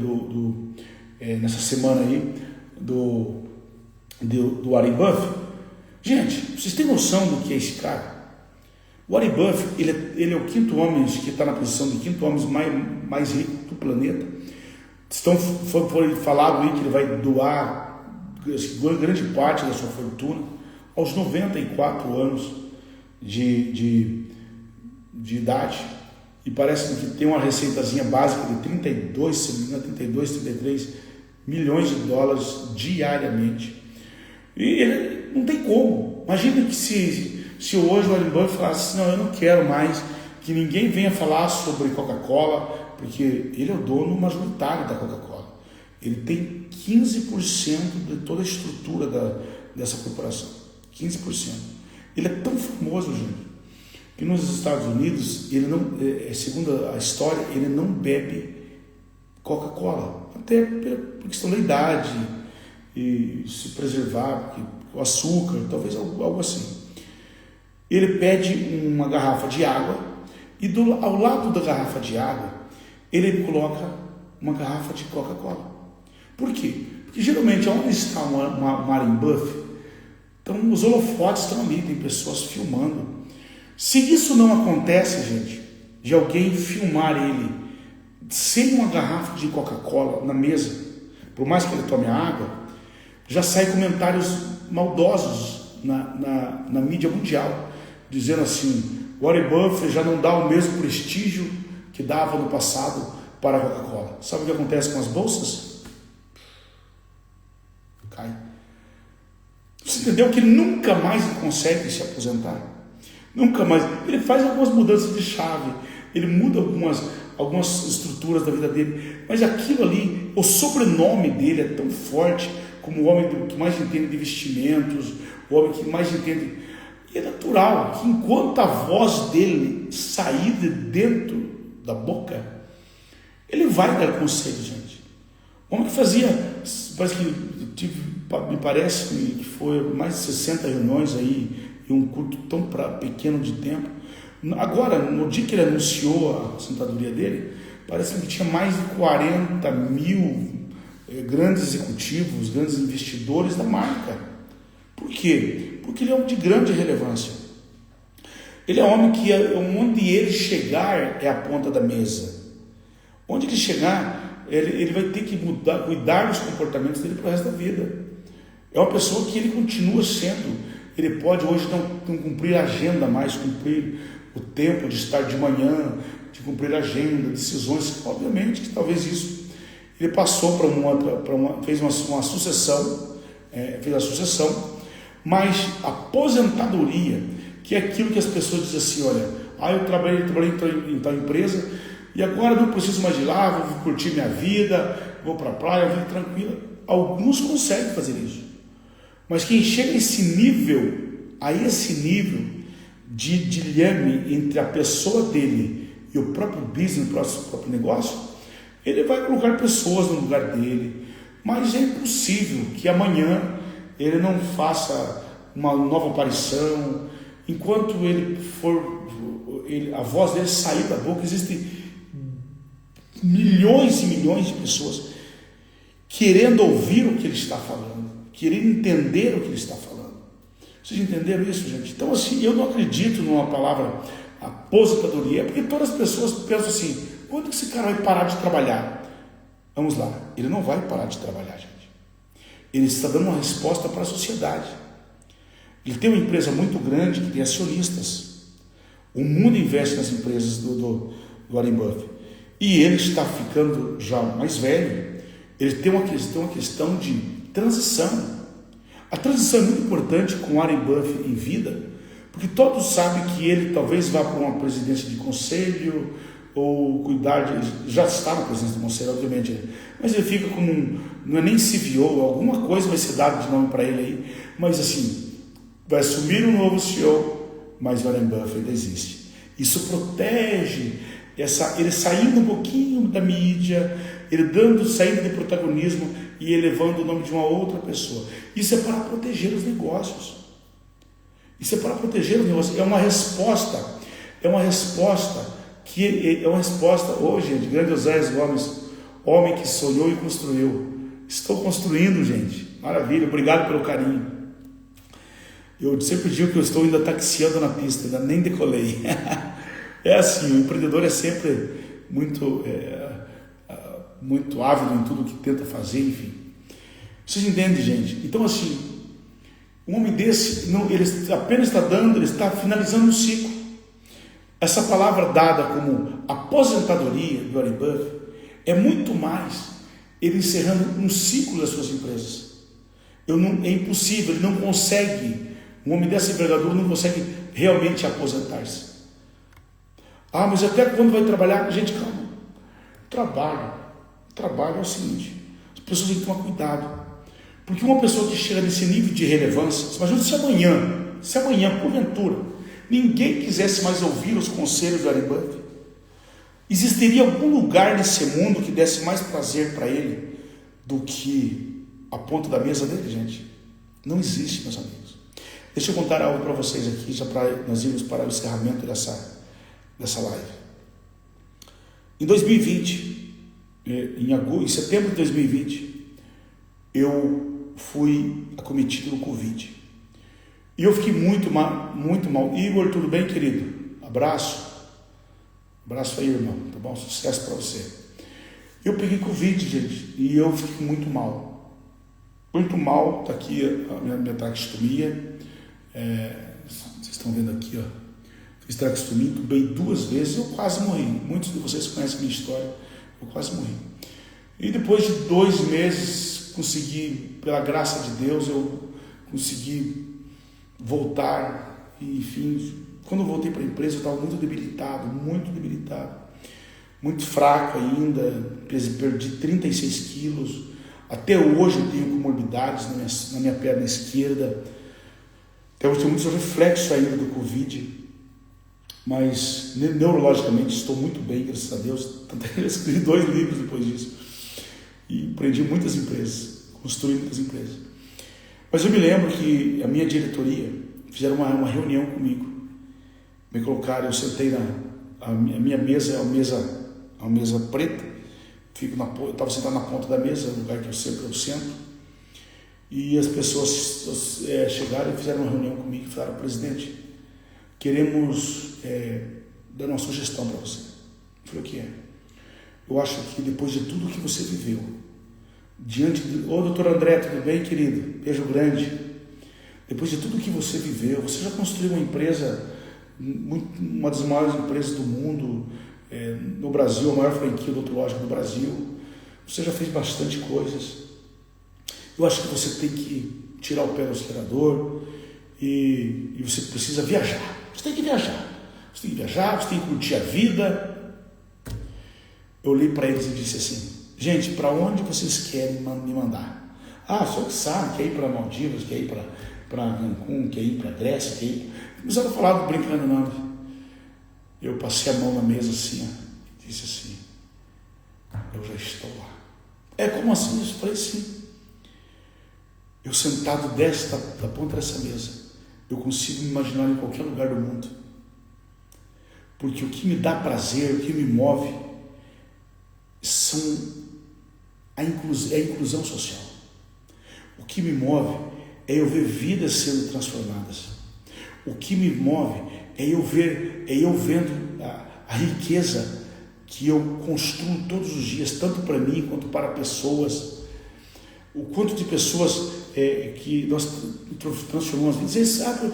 nessa semana aí, do Warren Buffett. Gente, vocês têm noção do que é esse cara? O Warren Buffett, ele é o quinto homem, que está na posição de quinto homem mais rico do planeta. Foi falado aí que ele vai doar grande parte da sua fortuna aos 94 anos de idade. E parece que tem uma receitazinha básica de 33 milhões de dólares diariamente. E ele não tem como. Imagina que se hoje o Warren Buffett falasse, não, eu não quero mais que ninguém venha falar sobre Coca-Cola, porque ele é o dono majoritário da Coca-Cola. Ele tem 15% de toda a estrutura dessa corporação. 15%. Ele é tão famoso, gente, que nos Estados Unidos, ele não, segundo a história, ele não bebe Coca-Cola. Até por questão da idade e se preservar, porque o açúcar, talvez algo assim. Ele pede uma garrafa de água e ao lado da garrafa de água ele coloca uma garrafa de Coca-Cola. Por quê? Porque geralmente onde está uma Warren Buffett, então os holofotes estão ali, tem pessoas filmando. Se isso não acontece, gente, de alguém filmar ele sem uma garrafa de Coca-Cola na mesa, por mais que ele tome a água, já saem comentários maldosos na mídia mundial, dizendo assim, Warren Buffett já não dá o mesmo prestígio que dava no passado para a Coca-Cola. Sabe o que acontece com as bolsas? Cai. Você entendeu que ele nunca mais consegue se aposentar? Nunca mais. Ele faz algumas mudanças de chave, ele muda algumas estruturas da vida dele, mas aquilo ali, o sobrenome dele é tão forte, como o homem que mais entende de vestimentos, o homem que mais entende. E é natural que enquanto a voz dele sair de dentro da boca, ele vai dar conselho, gente. O homem que fazia, me parece que foi mais de 60 reuniões aí, em um curto tão pequeno de tempo. Agora, no dia que ele anunciou a aposentadoria dele, parece que tinha mais de 40 mil grandes executivos, grandes investidores da marca. Por quê? Porque ele é um de grande relevância. Ele é um homem que onde ele chegar é a ponta da mesa. Onde ele chegar, ele vai ter que cuidar dos comportamentos dele para o resto da vida. É uma pessoa que ele continua sendo, ele pode hoje não cumprir a agenda mais, cumprir o tempo de estar de manhã, de cumprir a agenda, decisões, obviamente que talvez isso, ele passou fez uma sucessão, fez a sucessão, mas a aposentadoria, que é aquilo que as pessoas dizem assim, olha, eu trabalhei em tal empresa, e agora não preciso mais de lá, vou curtir minha vida, vou para a praia, vou tranquila. Alguns conseguem fazer isso. Mas quem chega a esse nível de dilema entre a pessoa dele e o próprio business, o próprio negócio, ele vai colocar pessoas no lugar dele. Mas é impossível que amanhã ele não faça uma nova aparição. Enquanto a voz dele sair da boca, existem milhões e milhões de pessoas querendo ouvir o que ele está falando, querendo entender o que ele está falando. Vocês entenderam isso, gente? Então, assim, eu não acredito numa palavra aposentadoria, porque todas as pessoas pensam assim, quando que esse cara vai parar de trabalhar? Vamos lá, ele não vai parar de trabalhar, gente. Ele está dando uma resposta para a sociedade. Ele tem uma empresa muito grande que tem acionistas. O mundo investe nas empresas do Warren Buffett. E ele está ficando já mais velho. Ele tem uma questão de transição. A transição é muito importante com Warren Buffett em vida, porque todos sabem que ele talvez vá para uma presidência de conselho, ou já está na presidência do conselho, obviamente, mas ele fica como não é nem CEO, alguma coisa vai ser dada de nome para ele aí, mas assim, vai assumir um novo CEO, mas Warren Buffett existe. Isso protege ele saindo um pouquinho da mídia, ele saindo de protagonismo e elevando o nome de uma outra pessoa. Isso é para proteger os negócios. É uma resposta hoje de grande Oséias Gomes, homem que sonhou e construiu. Estou construindo, gente. Maravilha, obrigado pelo carinho. Eu sempre digo que eu estou ainda taxiando na pista, ainda nem decolei. É assim, o empreendedor é sempre muito ávido em tudo que tenta fazer, enfim. Vocês entendem, gente? Então, assim, um homem desse, ele apenas ele está finalizando um ciclo. Essa palavra dada como aposentadoria do Warren Buffett é muito mais ele encerrando um ciclo das suas empresas. É impossível, ele não consegue, um homem dessa envergadura não consegue realmente aposentar-se. Mas até quando vai trabalhar? Gente, calma. Trabalho é o seguinte, as pessoas têm que tomar cuidado. Porque uma pessoa que chega nesse nível de relevância, imagina se amanhã, porventura, ninguém quisesse mais ouvir os conselhos do Warren Buffett, existiria algum lugar nesse mundo que desse mais prazer para ele do que a ponta da mesa dele, gente? Não existe, meus amigos. Deixa eu contar algo para vocês aqui, já para nós irmos para o encerramento dessa live. Em 2020, em setembro de 2020, eu fui acometido no Covid. E eu fiquei muito mal. Igor, tudo bem, querido? Abraço aí, irmão, tá bom? Sucesso para você. Eu peguei Covid, gente, e eu fiquei muito mal. Tá aqui a minha traqueostomia. Vocês estão vendo aqui, ó. Fiz traqueostomia, entubei 2 vezes, eu quase morri. Muitos de vocês conhecem a minha história, eu quase morri. E depois de 2 meses, consegui, pela graça de Deus, eu consegui voltar. E, enfim, quando eu voltei para a empresa, eu estava muito debilitado, muito fraco ainda, perdi 36 quilos. Até hoje eu tenho comorbidades na minha perna esquerda. Até hoje tenho muitos reflexos ainda do Covid. Mas neurologicamente estou muito bem, graças a Deus. Tanto é que eu escrevi 2 livros depois disso. E empreendi muitas empresas, construí muitas empresas. Mas eu me lembro que a minha diretoria fizeram uma reunião comigo. Me colocaram, eu sentei a minha mesa é uma mesa preta. Eu estava sentado na ponta da mesa, no lugar que eu sento. E as pessoas chegaram e fizeram uma reunião comigo e falaram: presidente, queremos dar uma sugestão para você. Eu falei: o que é? Eu acho que depois de tudo que você viveu, doutor André, tudo bem, querido? Beijo grande. depois de tudo que você viveu, você já construiu uma empresa, uma das maiores empresas do mundo, no Brasil, a maior franquia odontológica do Brasil. Você já fez bastante coisas. Eu acho que você tem que tirar o pé do acelerador e você precisa viajar. Você tem que viajar. Você tem que viajar, você tem que curtir a vida. Eu olhei para eles e disse assim: gente, para onde vocês querem me mandar? Ah, só que sabe, quer ir para Maldivas, quer ir para Cancún, quer ir para Grécia, quer ir... Não precisava falar brincando não. Eu passei a mão na mesa assim, ó, disse assim: eu já estou lá. Como assim? Eu falei sim. Eu sentado da ponta dessa mesa, eu consigo me imaginar em qualquer lugar do mundo. Porque o que me dá prazer, o que me move, é a inclusão social. O que me move é eu ver vidas sendo transformadas. O que me move é eu vendo a riqueza que eu construo todos os dias, tanto para mim quanto para pessoas. O quanto de pessoas que nós transformamos as vidas. Você sabe,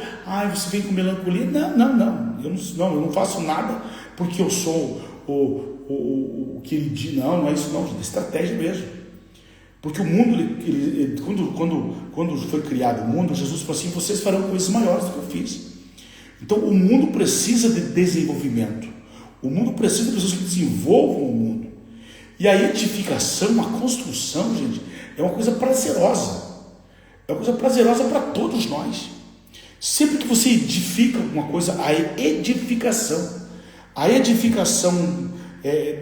você vem com melancolia. Não, eu não faço nada porque eu sou o queridinho. Não é isso não, é estratégia mesmo. Porque o mundo, quando foi criado o mundo, Jesus falou assim: vocês farão coisas maiores do que eu fiz. Então o mundo precisa de desenvolvimento. O mundo precisa de pessoas que desenvolvam o mundo. E a edificação, a construção, gente, é uma coisa prazerosa. É uma coisa prazerosa para todos nós. Sempre que você edifica alguma coisa, a edificação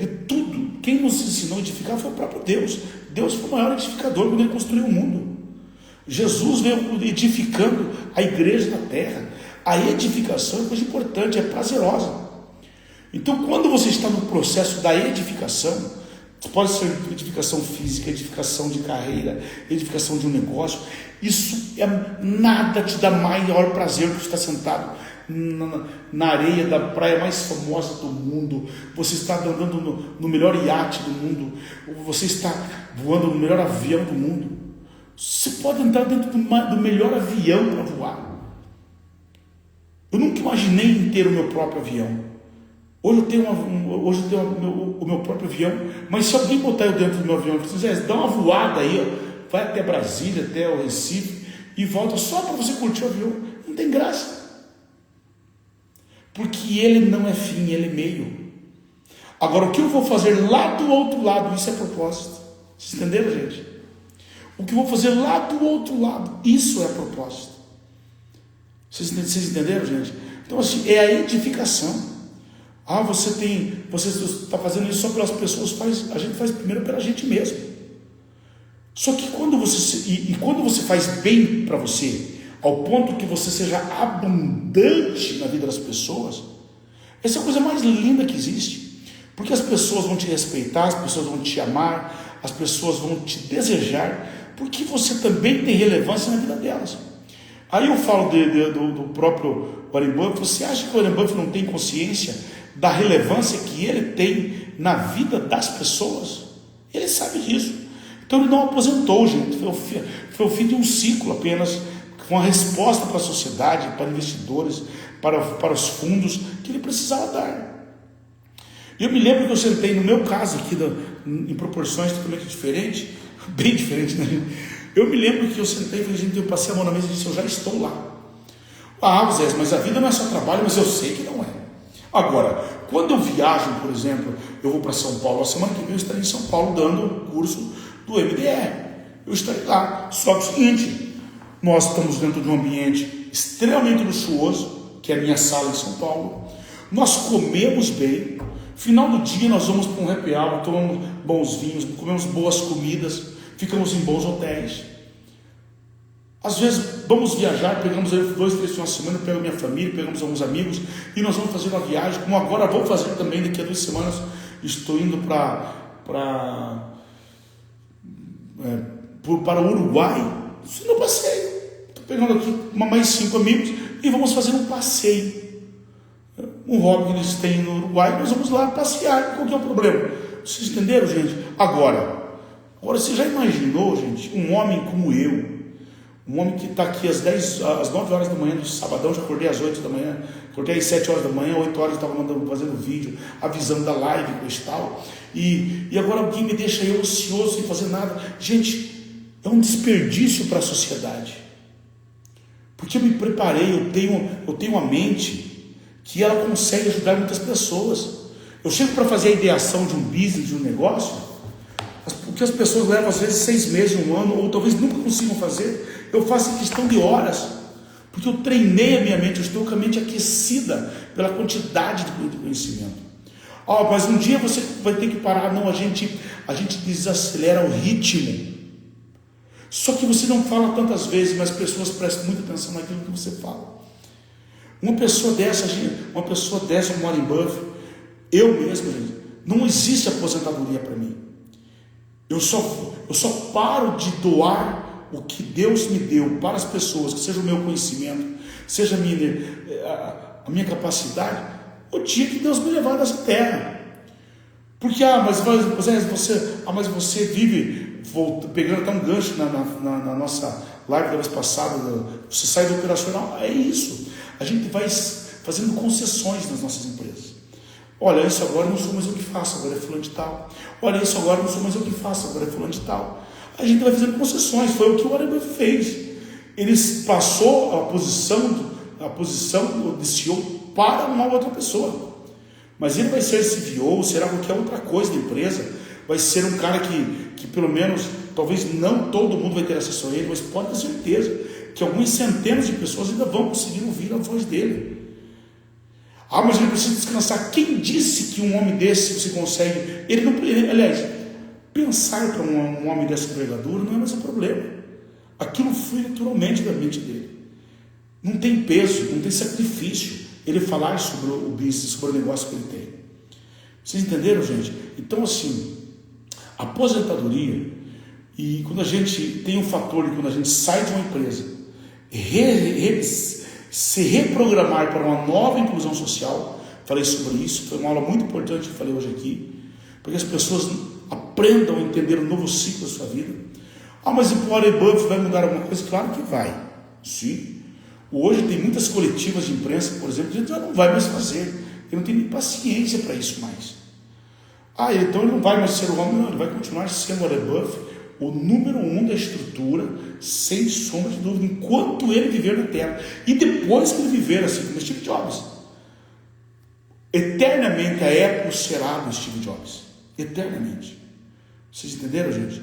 de tudo, quem nos ensinou a edificar foi o próprio Deus. Deus foi o maior edificador quando ele construiu o mundo. Jesus veio edificando a igreja na terra. A edificação é coisa importante, é prazerosa. Então, quando você está no processo da edificação, pode ser edificação física, edificação de carreira, edificação de um negócio, isso nada te dá maior prazer do que estar sentado na areia da praia mais famosa do mundo. Você está andando no melhor iate do mundo, você está voando no melhor avião do mundo. Você pode entrar dentro do melhor avião para voar. Eu nunca imaginei em ter o meu próprio avião. Hoje eu tenho o meu próprio avião, mas se alguém botar eu dentro do meu avião, dá uma voada aí, ó, vai até Brasília, até o Recife e volta só para você curtir o avião, não tem graça. Porque ele não é fim, ele é meio. Agora, o que eu vou fazer lá do outro lado, isso é propósito. Vocês entenderam, gente? O que eu vou fazer lá do outro lado, isso é propósito. Vocês entenderam, gente? Então, assim, é a edificação. Você está fazendo isso só pelas pessoas, a gente faz primeiro pela gente mesmo. Só que quando você faz bem para você, ao ponto que você seja abundante na vida das pessoas, essa é a coisa mais linda que existe. Porque as pessoas vão te respeitar, as pessoas vão te amar, as pessoas vão te desejar, porque você também tem relevância na vida delas. Aí eu falo do próprio Warren Buffett. Você acha que o Warren Buffett não tem consciência da relevância que ele tem na vida das pessoas? Ele sabe disso. Então ele não aposentou, gente. Foi o fim de um ciclo apenas, com uma resposta para a sociedade, para investidores, para os fundos que ele precisava dar. Eu me lembro que eu sentei, no meu caso aqui, em proporções totalmente diferentes, bem diferentes, né? Eu me lembro que eu sentei e falei: gente, eu passei a mão na mesa e disse: eu já estou lá. Zé, mas a vida não é só trabalho. Mas eu sei que não é. Agora, quando eu viajo, por exemplo, eu vou para São Paulo, a semana que vem eu estarei em São Paulo dando o curso do MDR. Eu estarei lá. Só que é o seguinte: nós estamos dentro de um ambiente extremamente luxuoso, que é a minha sala em São Paulo. Nós comemos bem. Final do dia nós vamos para um happy hour, tomamos bons vinhos, comemos boas comidas, ficamos em bons hotéis. Às vezes vamos viajar, pegamos 2, 3 finais de semana, pego minha família, pegamos alguns amigos e nós vamos fazer uma viagem, como agora vou fazer também daqui a 2 semanas. Estou indo para o Uruguai, no passeio. Estou pegando aqui mais 5 amigos e vamos fazer um passeio. Um hobby que eles têm no Uruguai, nós vamos lá passear. Qual que é o problema? Vocês entenderam, gente? Agora você já imaginou, gente, um homem como eu, Um homem que está aqui às 9 horas da manhã, no sabadão, já acordei às 8 da manhã, acordei às 7 horas da manhã, 8 horas eu estava fazendo vídeo, avisando da live e tal, e agora alguém me deixa eu ocioso, sem fazer nada. Gente, é um desperdício para a sociedade, porque eu me preparei, eu tenho uma mente que ela consegue ajudar muitas pessoas. Eu chego para fazer a ideação de um business, de um negócio, porque as pessoas levam às vezes 6 meses, 1 ano, ou talvez nunca consigam fazer. Eu faço em questão de horas, porque eu treinei a minha mente, eu estou com a mente aquecida pela quantidade de conhecimento. Mas um dia você vai ter que parar. Não, a gente desacelera o ritmo. Só que você não fala tantas vezes, mas as pessoas prestam muita atenção naquilo que você fala. Uma pessoa dessa, o Warren Buffett, eu mesmo, gente, não existe aposentadoria para mim. Eu só paro de doar o que Deus me deu para as pessoas, que seja o meu conhecimento, seja a minha capacidade, o dia que Deus me levar dessa terra. Porque, mas você vive, pegando até um gancho na nossa live da vez passada, você sai do operacional. É isso, a gente vai fazendo concessões nas nossas empresas. Olha, isso agora não sou mais eu que faço, agora é fulano de tal. Olha, isso agora não sou mais eu que faço, agora é fulano de tal. A gente vai fazendo concessões. Foi o que o Warren Buffett fez. Ele passou a posição de CEO para uma outra pessoa. Mas ele vai ser CVO, será qualquer outra coisa da empresa. Vai ser um cara que pelo menos, talvez não todo mundo vai ter acesso a ele, mas pode ter certeza que algumas centenas de pessoas ainda vão conseguir ouvir a voz dele. Mas ele precisa descansar. Quem disse que um homem desse você consegue? Aliás, pensar para um homem dessa envergadura não é mais um problema. Aquilo flui naturalmente da mente dele. Não tem peso, não tem sacrifício ele falar sobre o business, sobre o negócio que ele tem. Vocês entenderam, gente? Então, assim, aposentadoria, e quando a gente tem um fator de quando a gente sai de uma empresa, se reprogramar para uma nova inclusão social. Falei sobre isso, foi uma aula muito importante que eu falei hoje aqui, porque as pessoas aprendam a entender um novo ciclo da sua vida. Mas o Warren Buffett vai mudar alguma coisa? Claro que vai, sim. Hoje tem muitas coletivas de imprensa, por exemplo, que a gente já não vai mais fazer, ele não tem nem paciência para isso mais. Então ele não vai mais ser o homem, não, ele vai continuar sendo o Warren Buffett, o número 1 da estrutura, sem sombra de dúvida, enquanto ele viver na Terra. E depois que ele viver, assim como Steve Jobs, eternamente a Apple será do Steve Jobs. Eternamente. Vocês entenderam, gente?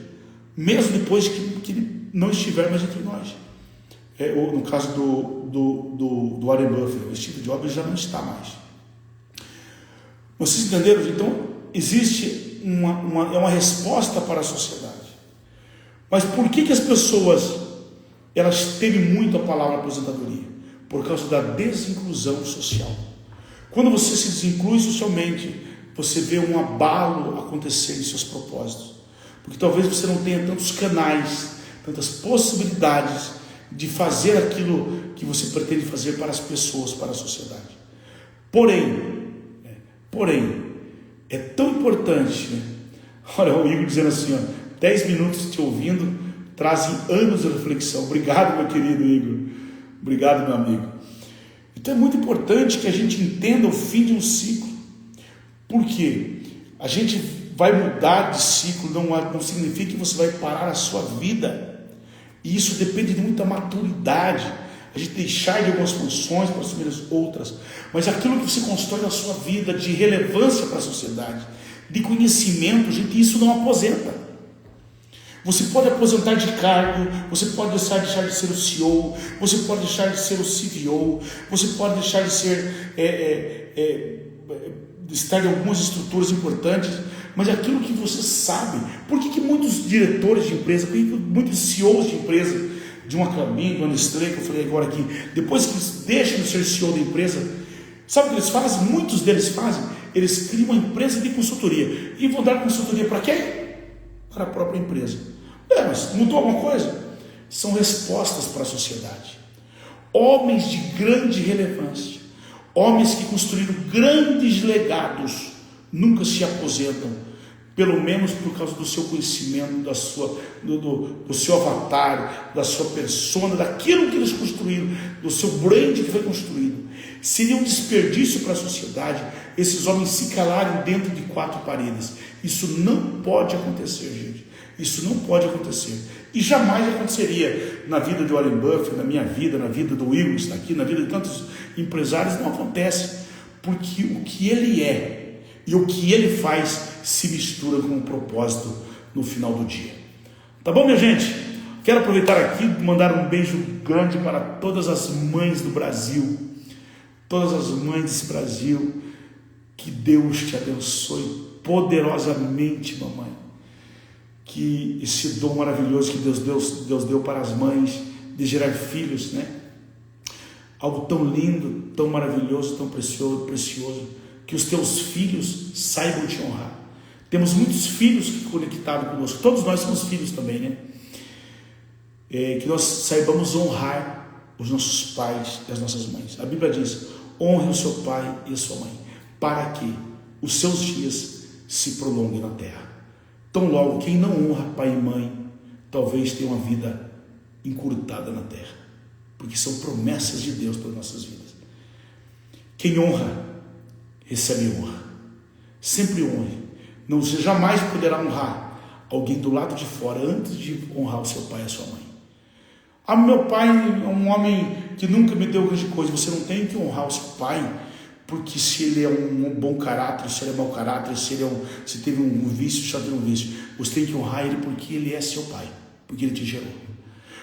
Mesmo depois que ele não estiver mais entre nós. No caso do Warren Buffett, o Steve Jobs já não está mais. Vocês entenderam? Então, existe uma resposta para a sociedade. Mas por que as pessoas elas temem muito a palavra aposentadoria? Por causa da desinclusão social. Quando você se desinclui socialmente, você vê um abalo acontecer em seus propósitos. Porque talvez você não tenha tantos canais, tantas possibilidades de fazer aquilo que você pretende fazer para as pessoas, para a sociedade. Porém, é tão importante, né? Olha o Igor dizendo assim, 10 minutos te ouvindo trazem anos de reflexão. Obrigado, meu querido Igor. Obrigado, meu amigo. Então é muito importante que a gente entenda o fim de um ciclo. Por quê? A gente vai mudar de ciclo, não significa que você vai parar a sua vida. E isso depende de muita maturidade. A gente deixar de algumas funções para assumir as outras. Mas aquilo que você constrói na sua vida de relevância para a sociedade, de conhecimento, gente, isso não aposenta. Você pode aposentar de cargo, você pode deixar de ser o CEO, você pode deixar de ser o CVO, você pode deixar de ser de estar em algumas estruturas importantes, mas aquilo que você sabe. Por que muitos diretores de empresa, muitos CEOs de empresa, de uma Clabin, de uma Nestlé, que eu falei agora aqui, depois que eles deixam de ser CEO da empresa, sabe o que eles fazem? Muitos deles fazem, eles criam uma empresa de consultoria. E vão dar consultoria para quem? Para a própria empresa. Mas mudou alguma coisa? São respostas para a sociedade. Homens de grande relevância, homens que construíram grandes legados, nunca se aposentam pelo menos por causa do seu conhecimento, do seu avatar, da sua persona, daquilo que eles construíram, do seu brand que foi construído. Seria um desperdício para a sociedade esses homens se calarem dentro de 4 paredes. Isso não pode acontecer, gente. Isso não pode acontecer. E jamais aconteceria na vida de Warren Buffett, na minha vida, na vida do Will, está aqui, na vida de tantos empresários. Não acontece, porque o que ele é e o que ele faz se mistura com um propósito no final do dia. Tá bom, minha gente? Quero aproveitar aqui e mandar um beijo grande para todas as mães do Brasil, todas as mães desse Brasil. Que Deus te abençoe poderosamente, mamãe. Que esse dom maravilhoso que Deus deu para as mães de gerar filhos, né? Algo tão lindo, tão maravilhoso, tão precioso, que os teus filhos saibam te honrar. Temos muitos filhos que conectaram conosco, todos nós somos filhos também, né? Que nós saibamos honrar os nossos pais e as nossas mães. A Bíblia diz: honre o seu pai e a sua mãe, para que os seus dias se prolonguem na terra. Tão logo, quem não honra pai e mãe, talvez tenha uma vida encurtada na terra, porque são promessas de Deus para as nossas vidas. Quem honra, recebe honra. Sempre honre. Não, você jamais poderá honrar alguém do lado de fora antes de honrar o seu pai e a sua mãe. Ah, meu pai é um homem que nunca me deu grande coisa. Você não tem que honrar o seu pai, porque se ele é um bom caráter, se ele é mau caráter, se teve um vício, se teve um vício, você tem que honrar ele porque ele é seu pai, porque ele te gerou.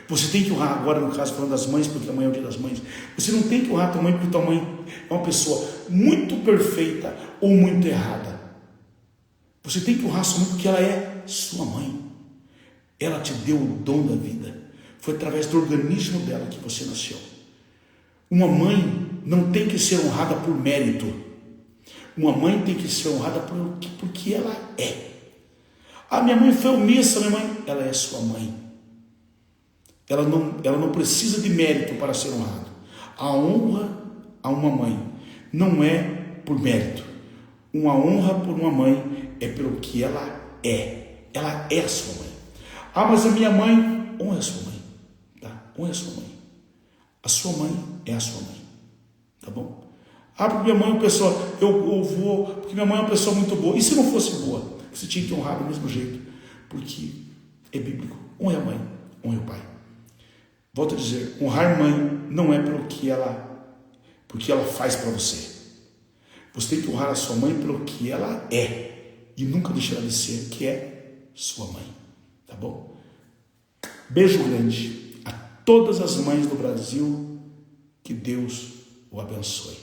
Você tem que honrar, agora no caso falando das mães, porque amanhã é o dia das mães. Você não tem que honrar tua mãe porque tua mãe é uma pessoa muito perfeita ou muito errada. Você tem que honrar sua mãe porque ela é sua mãe. Ela te deu o dom da vida. Foi através do organismo dela que você nasceu. Uma mãe não tem que ser honrada por mérito. Uma mãe tem que ser honrada porque ela é. Ah, minha mãe foi omissa, minha mãe. Ela é sua mãe. Ela não precisa de mérito para ser honrada. A honra a uma mãe não é por mérito. Uma honra por uma mãe é pelo que ela é. Ela é a sua mãe. Ah, mas a minha mãe, honra a sua mãe. Tá? Honra a sua mãe. A sua mãe é a sua mãe. Tá bom? Ah, porque minha mãe é uma pessoa, porque minha mãe é uma pessoa muito boa. E se não fosse boa? Você tinha que honrar do mesmo jeito. Porque é bíblico. Honre a mãe, honre o pai. Volto a dizer, honrar mãe não é porque ela faz para você. Você tem que honrar a sua mãe pelo que ela é. E nunca deixar ela de ser, que é sua mãe. Tá bom? Beijo grande a todas as mães do Brasil. Que Deus o abençoe.